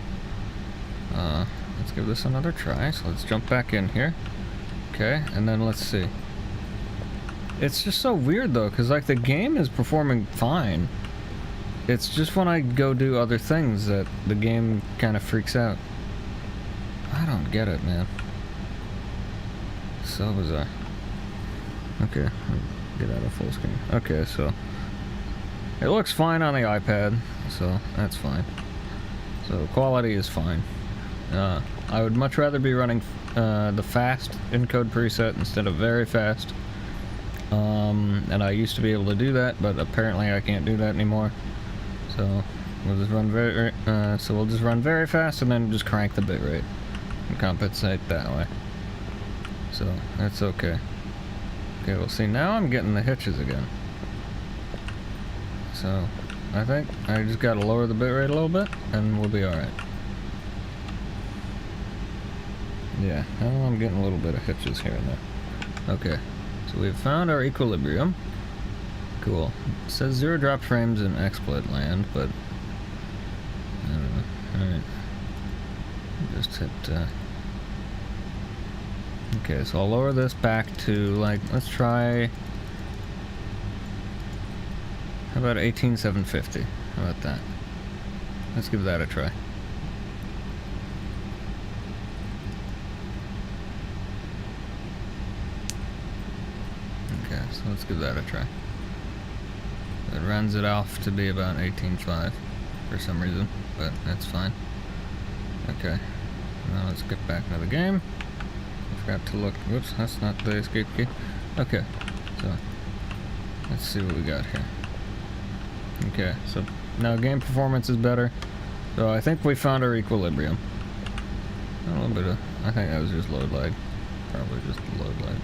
Let's give this another try. So let's jump back in here. Okay, and then let's see. It's just so weird though, because like the game is performing fine. It's just when I go do other things that the game kind of freaks out. I don't get it, man. So bizarre. Okay, get out of full screen. Okay, so it looks fine on the iPad, so that's fine. So quality is fine. I would much rather be running the fast encode preset instead of very fast. And I used to be able to do that, but apparently I can't do that anymore. So we'll just run very fast and then just crank the bitrate and compensate that way. So that's okay. Okay, we'll see. Now I'm getting the hitches again. So I think I just gotta lower the bitrate a little bit and we'll be alright. Yeah, now I'm getting a little bit of hitches here and there. Okay, so we've found our equilibrium. Cool. It says 0 drop frames in XSplit land, but I don't know. Alright. Just hit okay, so I'll lower this back to like, let's try, how about 18750? How about that? Let's give that a try. Okay, so let's give that a try. It runs it off to be about 18.5 for some reason, but that's fine. Okay, now let's get back into the game. I forgot to look. Whoops, that's not the escape key. Okay, so let's see what we got here. Okay, so now game performance is better. So I think we found our equilibrium. A little bit of, I think that was just load lag. Probably just load lag.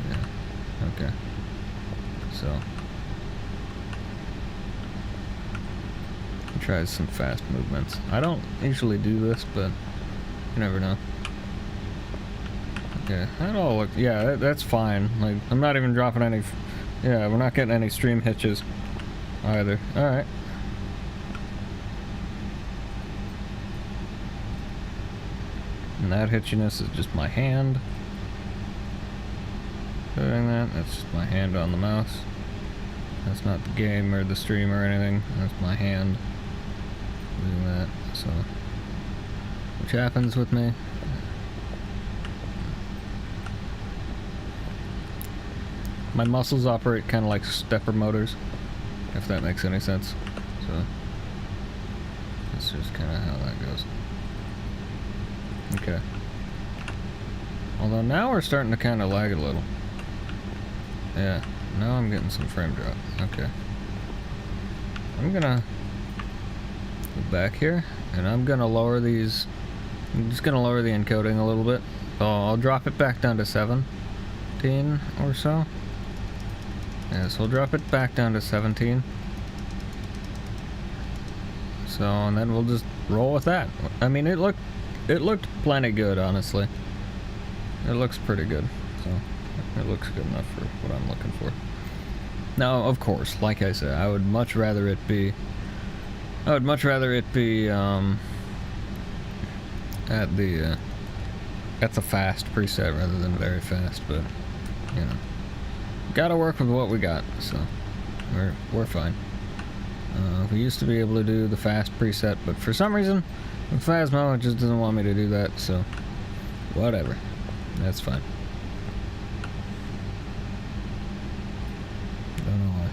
Yeah, okay. So try some fast movements. I don't usually do this, but you never know. Okay, that all look, yeah, that's fine. Like, I'm not even dropping any, yeah, we're not getting any stream hitches either. Alright. And that hitchiness is just my hand doing that. That's just my hand on the mouse. That's not the game or the stream or anything. That's my hand doing that. So, which happens with me. My muscles operate kind of like stepper motors, if that makes any sense. So that's just kind of how that goes. Okay. Although now we're starting to kind of lag a little. Yeah, now I'm getting some frame drop. Okay. I'm gonna go back here, and I'm gonna lower these. I'm just gonna lower the encoding a little bit. So I'll drop it back down to 17 or so. Yeah, so we'll drop it back down to 17. So, and then we'll just roll with that. I mean, it looked plenty good, honestly. It looks pretty good. So, it looks good enough for what I'm looking for. Now, of course, like I said, I would much rather it be at the fast preset rather than very fast, but you know, gotta work with what we got, so we're fine. We used to be able to do the fast preset, but for some reason with Phasmo it just doesn't want me to do that, so whatever, that's fine. Don't know why.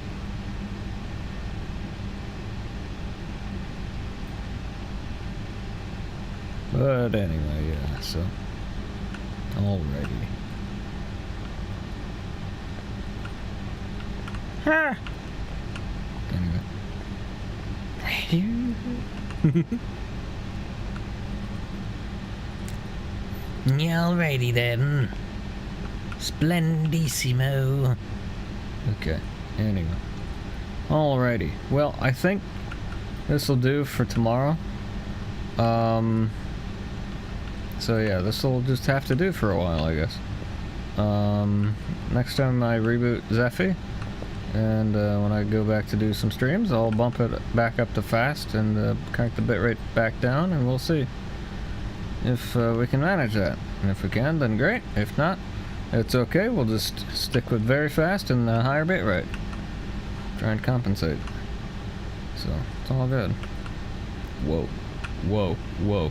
But anyway, yeah, so alrighty. Ah. Anyway. Alrighty then. Splendissimo. Okay, anyway. Alrighty. Well, I think this'll do for tomorrow. So yeah, this'll just have to do for a while, I guess. Next time I reboot Zephy, and when I go back to do some streams, I'll bump it back up to fast and crank the bitrate back down, and we'll see if we can manage that. And if we can, then great. If not, it's okay. We'll just stick with very fast and higher bitrate. Try and compensate. So, it's all good. Whoa. Whoa. Whoa.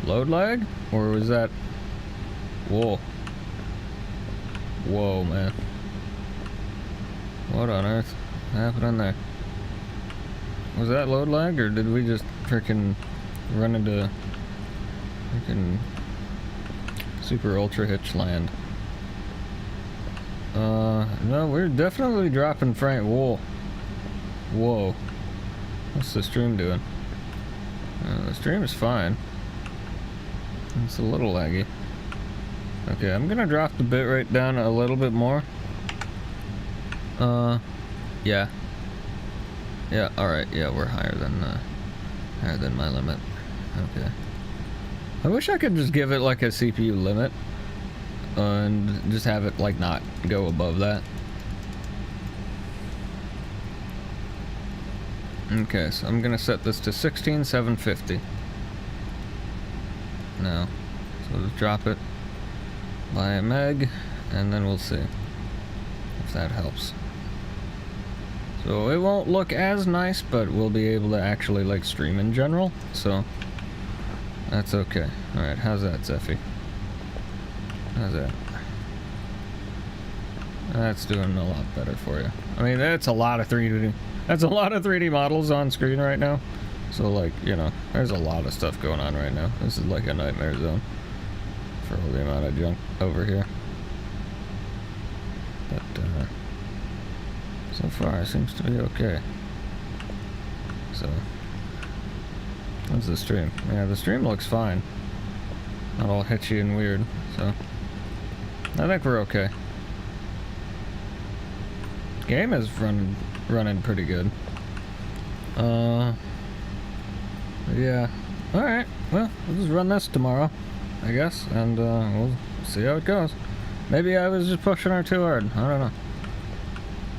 Load lag? Or was that... Whoa. Whoa, man. What on earth happened there? Was that load lag, or did we just freaking run into freaking super ultra hitch land? No, we're definitely dropping frame. Whoa. Whoa. What's the stream doing? The stream is fine. It's a little laggy. Okay, I'm gonna drop the bitrate down a little bit more. Yeah. Yeah, alright, yeah, we're higher than my limit. Okay. I wish I could just give it like a CPU limit. And just have it like not go above that. Okay, so I'm gonna set this to 16,750. Now, so we'll just drop it by a meg, and then we'll see if that helps. So it won't look as nice, but we'll be able to actually like stream in general, so that's okay. Alright, how's that, Zephy? How's that? That's doing a lot better for you. I mean, that's a lot of 3D. That's a lot of 3D models on screen right now. So, like, you know, there's a lot of stuff going on right now. This is like a nightmare zone for all the amount of junk over here. But, so far it seems to be okay. So, what's the stream? Yeah, the stream looks fine. Not all hitchy and weird, so I think we're okay. Game is running pretty good. Yeah. Alright, well, we'll just run this tomorrow, I guess, and we'll see how it goes. Maybe I was just pushing her too hard, I don't know.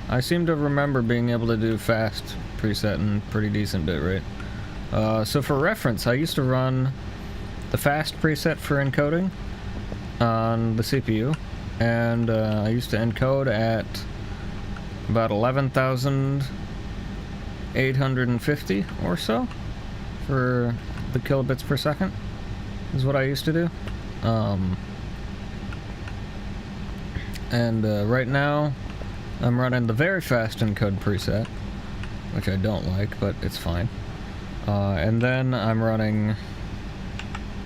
I seem to remember being able to do fast preset and pretty decent bitrate. So for reference, I used to run the fast preset for encoding on the CPU, and I used to encode at about 11,850 or so for the kilobits per second is what I used to do. Right now I'm running the very fast encode preset, which I don't like, but it's fine. And then I'm running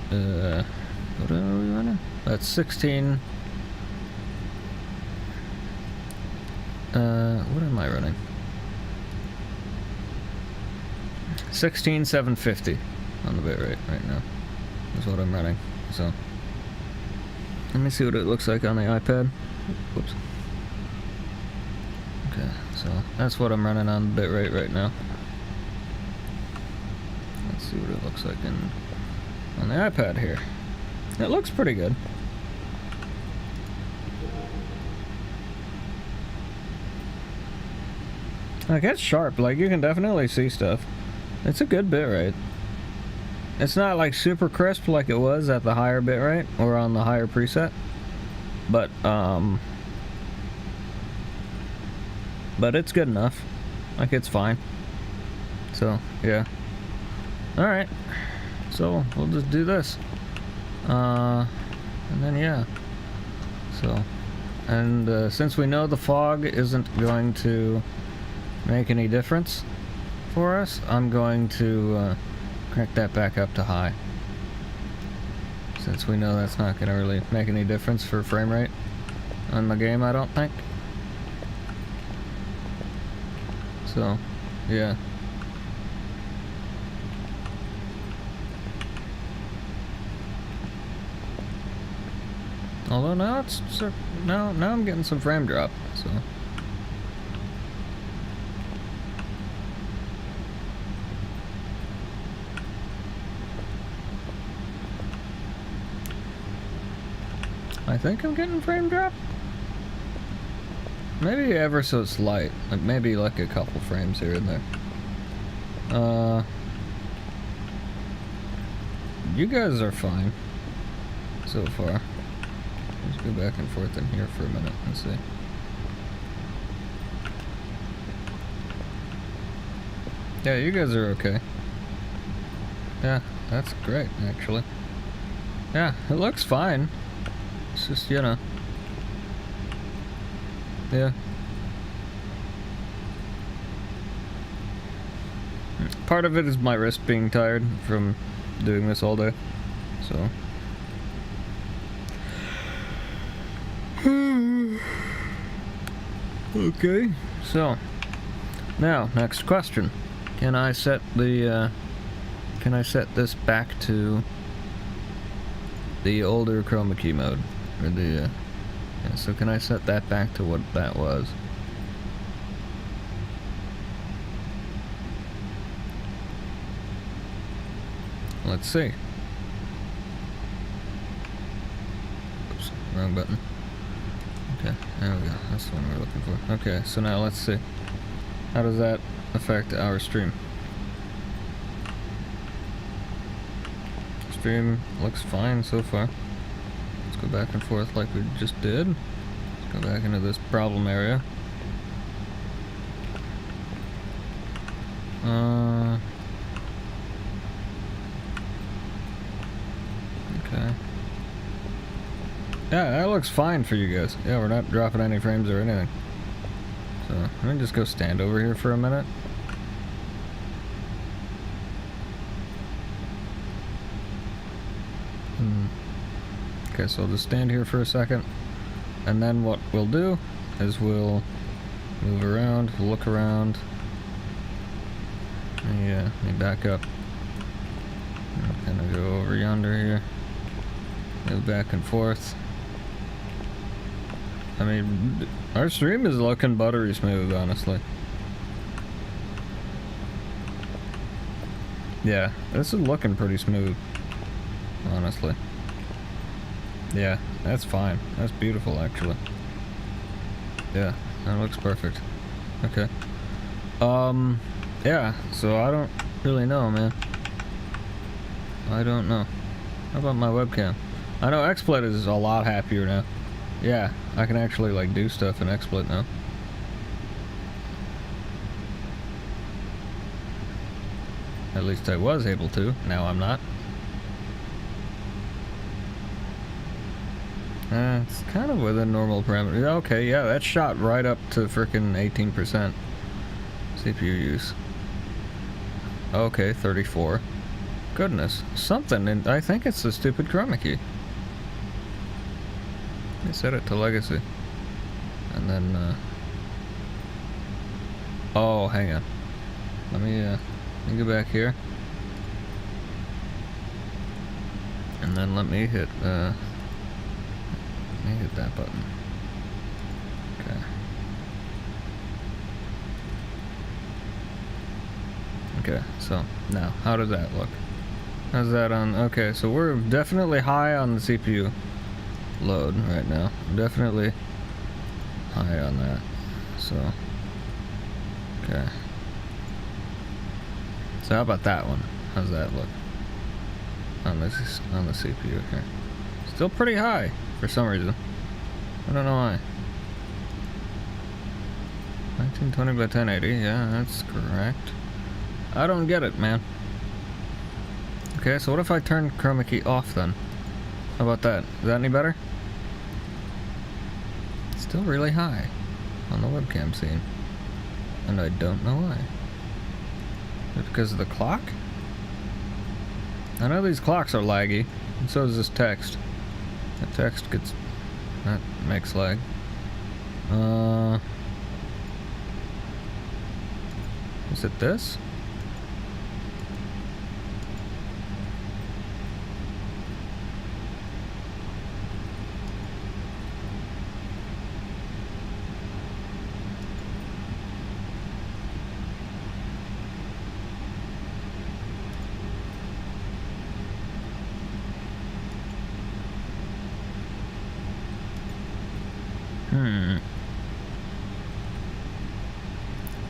what are we running? That's 16. What am I running? 16,750 on the bitrate right now is what I'm running. So let me see what it looks like on the iPad. Whoops. Okay, so that's what I'm running on bitrate right now. Let's see what it looks like on the iPad here. It looks pretty good. Like, it's sharp. Like, you can definitely see stuff. It's a good bitrate. It's not like super crisp like it was at the higher bitrate or on the higher preset, but it's good enough. Like, it's fine. So yeah. All right. So we'll just do this, and then yeah. So, and since we know the fog isn't going to make any difference for us, I'm going to crank that back up to high, since we know that's not going to really make any difference for frame rate on the game, I don't think. So, yeah. Although now now I'm getting some frame drop, so. I think I'm getting frame drop. Maybe ever so slight, like maybe like a couple frames here and there. You guys are fine so far. Let's go back and forth in here for a minute and see. Yeah, you guys are okay. Yeah, that's great, actually. Yeah, it looks fine. It's just, you know. Yeah. Part of it is my wrist being tired from doing this all day, so. Okay, so now next question: can I set this back to the older chroma key mode, or the yeah, so can I set that back to what that was? Let's see. Oops, wrong button. Okay, there we go. That's the one we're looking for. Okay, so now let's see. How does that affect our stream? Stream looks fine so far. Let's go back and forth like we just did. Let's go back into this problem area. Okay. Yeah, that looks fine for you guys. Yeah, we're not dropping any frames or anything. So, let me just go stand over here for a minute. Okay, so I'll just stand here for a second. And then what we'll do is we'll move around, look around. Yeah, let me back up. I'm gonna go over yonder here. Move back and forth. I mean, our stream is looking buttery smooth, honestly. Yeah, this is looking pretty smooth, honestly. Yeah, that's fine. That's beautiful, actually. Yeah, that looks perfect. Okay. Yeah, so I don't really know, man. I don't know. How about my webcam? I know XSplit is a lot happier now. Yeah, I can actually, like, do stuff in XSplit now. At least I was able to. Now I'm not. It's kind of within normal parameters. Okay, yeah, that shot right up to frickin' 18% CPU use. Okay, 34. Goodness, something, and I think it's the stupid chroma key. Let me set it to legacy. And then, oh, hang on. Let me go back here. And then let me hit that button. Okay. Okay, so now, how does that look? How's that on? Okay, so we're definitely high on the CPU load right now. Definitely high on that. So, okay. So how about that one? How's that look? On the CPU here. Still pretty high for some reason. I don't know why. 1920 by 1080, yeah, that's correct. I don't get it, man. Okay, so what if I turn chroma key off then? How about that? Is that any better? Still really high on the webcam scene. And I don't know why. Is it because of the clock? I know these clocks are laggy, and so is this text. The text gets... that makes lag. Is it this?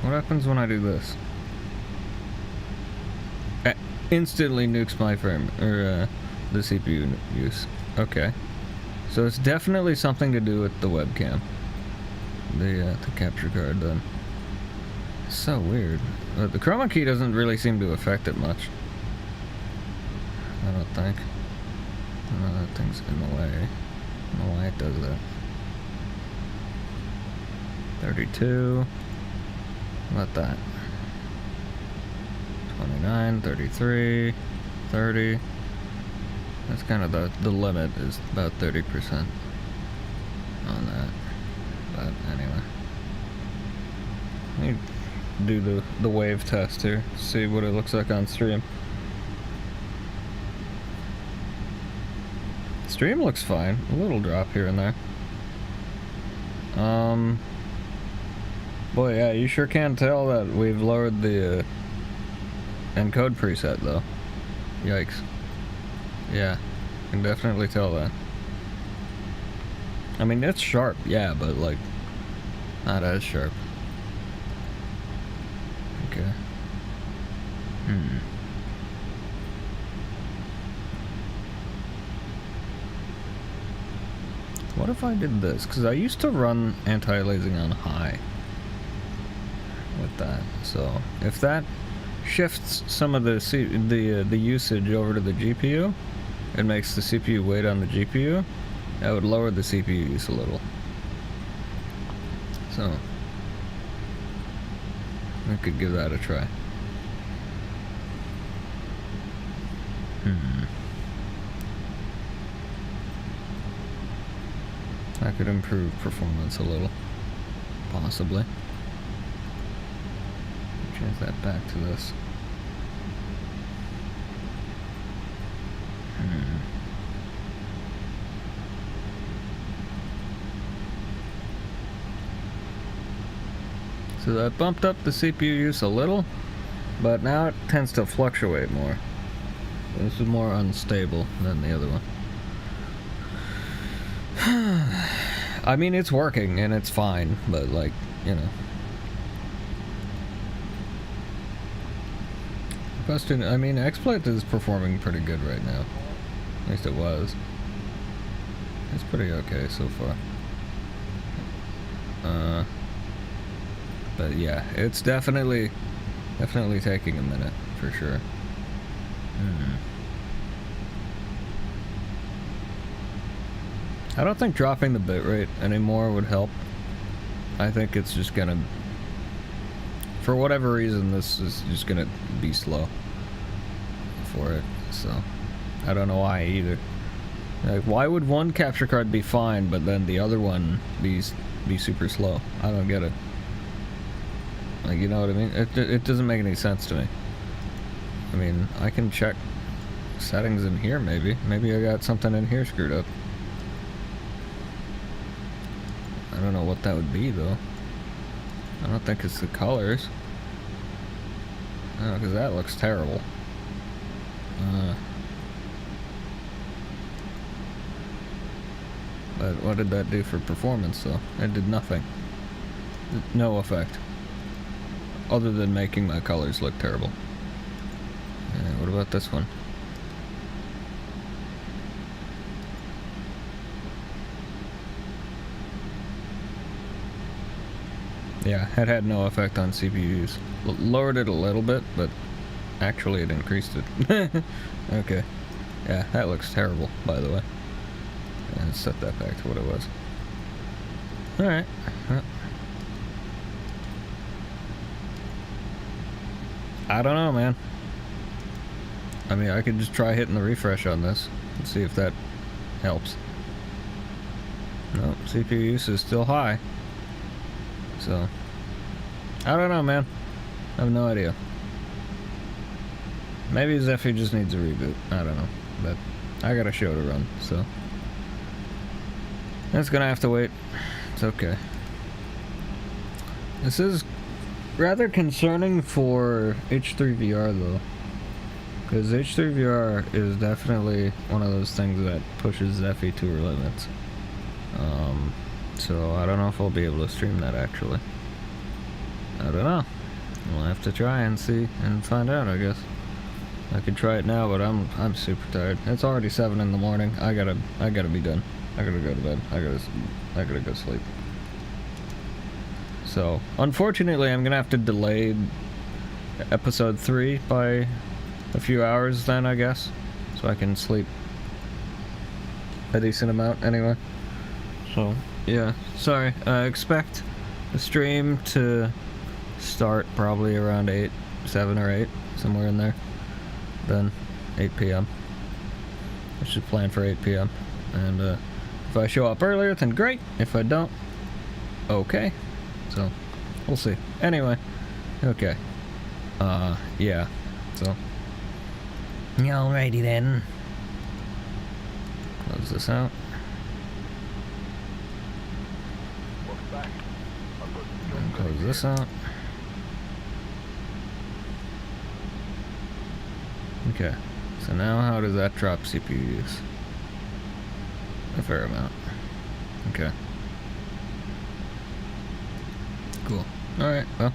What happens when I do this? It instantly nukes my frame, or the CPU use. Okay. So it's definitely something to do with the webcam. The capture card then. So weird. The chroma key doesn't really seem to affect it much. I don't think. I know that thing's in the way. I don't know why it does that. 32. How about that? 29, 33, 30. That's kind of the limit, is about 30% on that. But anyway. Let me do the wave test here, see what it looks like on stream. Stream looks fine. A little drop here and there. Boy, yeah, you sure can tell that we've lowered the encode preset, though. Yikes. Yeah, can definitely tell that. I mean, it's sharp, yeah, but, like, not as sharp. Okay. What if I did this? Because I used to run anti-aliasing on high with that. So if that shifts some of the usage over to the GPU, it makes the CPU wait on the GPU. That would lower the CPU use a little. So I could give that a try. That could improve performance a little, possibly. Change that back to this. So that bumped up the CPU use a little, but now it tends to fluctuate more. This is more unstable than the other one. I mean, it's working and it's fine, but, like, you know. I mean, XSplit is performing pretty good right now. At least it was. It's pretty okay so far. But yeah, it's definitely taking a minute, for sure. I don't think dropping the bitrate anymore would help. I think it's just gonna, for whatever reason, this is just gonna be slow for it. So I don't know why either. Like, why would one capture card be fine, but then the other one be super slow? I don't get it. Like, you know what I mean? It doesn't make any sense to me. I mean, I can check settings in here, maybe. Maybe I got something in here screwed up. I don't know what that would be, though. I don't think it's the colors. because that looks terrible. But what did that do for performance, though? It did nothing. No effect. Other than making my colors look terrible. What about this one? Yeah, it had no effect on CPUs. Lowered it a little bit, but actually it increased it. Okay. Yeah, that looks terrible, by the way. And set that back to what it was. Alright. Well, I don't know, man. I mean, I could just try hitting the refresh on this and see if that helps. No, CPU use is still high. So, I don't know, man. I have no idea. Maybe Zephy just needs a reboot. I don't know. But I got a show to run, so that's gonna have to wait. It's okay. This is rather concerning for H3VR, though. Because H3VR is definitely one of those things that pushes Zephy to her limits. So I don't know if I'll be able to stream that, actually. I don't know. We'll have to try and see and find out, I guess. I could try it now, but I'm super tired. It's already 7 in the morning. I gotta be done. I gotta go to bed. I gotta go sleep. So, unfortunately, I'm gonna have to delay episode 3 by a few hours then, I guess. So I can sleep a decent amount anyway. So, yeah. Sorry. Expect the stream to start probably around 7 or 8, somewhere in there. Then 8 p.m. I should plan for 8 p.m. And if I show up earlier, then great. If I don't, okay. So, we'll see. Anyway, okay. Yeah. So, alrighty then. Close this out. And close this out. Okay. So now how does that drop CPU use? A fair amount. Okay. Cool. Alright, well.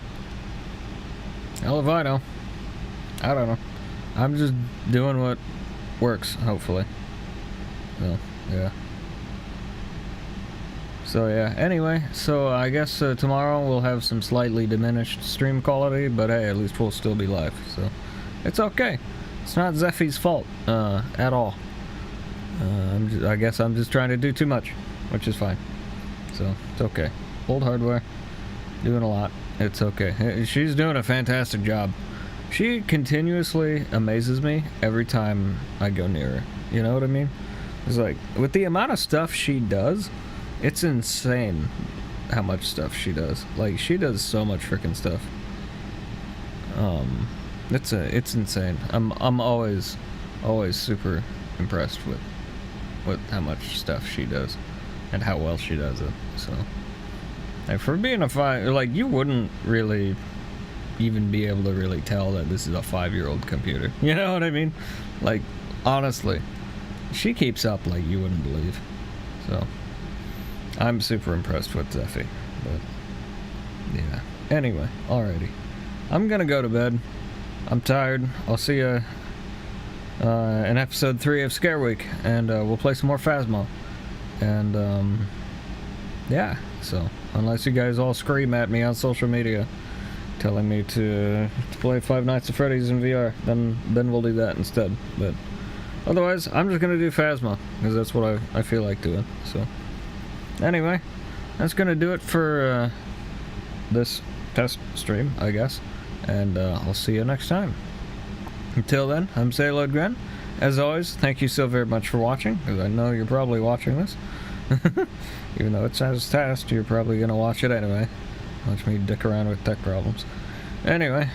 Hell if I know. I don't know. I'm just doing what works, hopefully. So, yeah. So, yeah. Anyway, so I guess tomorrow we'll have some slightly diminished stream quality, but hey, at least we'll still be live, so it's okay. It's not Zephy's fault, at all. I guess I'm just trying to do too much, which is fine. So, it's okay. Old hardware. Doing a lot. It's okay. She's doing a fantastic job. She continuously amazes me every time I go near her. You know what I mean? It's like, with the amount of stuff she does, it's insane how much stuff she does. Like, she does so much freaking stuff. It's insane. I'm always super impressed with how much stuff she does and how well she does it. So, like, for being like, you wouldn't really even be able to really tell that this is a 5-year-old computer. You know what I mean? Like, honestly, she keeps up like you wouldn't believe. So, I'm super impressed with Zephy. But yeah. Anyway, alrighty. I'm gonna go to bed. I'm tired. I'll see you in episode 3 of Scare Week, and we'll play some more Phasmo. And yeah, so unless you guys all scream at me on social media telling me to play Five Nights at Freddy's in VR, then we'll do that instead. But otherwise, I'm just gonna do Phasmo because that's what I feel like doing. So anyway, that's gonna do it for this test stream, I guess. And I'll see you next time. Until then, I'm Sailor Gren. As always, thank you so very much for watching, because I know you're probably watching this. Even though it says test, you're probably going to watch it anyway. Watch me dick around with tech problems. Anyway,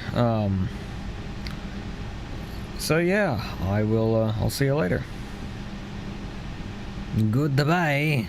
so yeah, I'll see you later. Goodbye.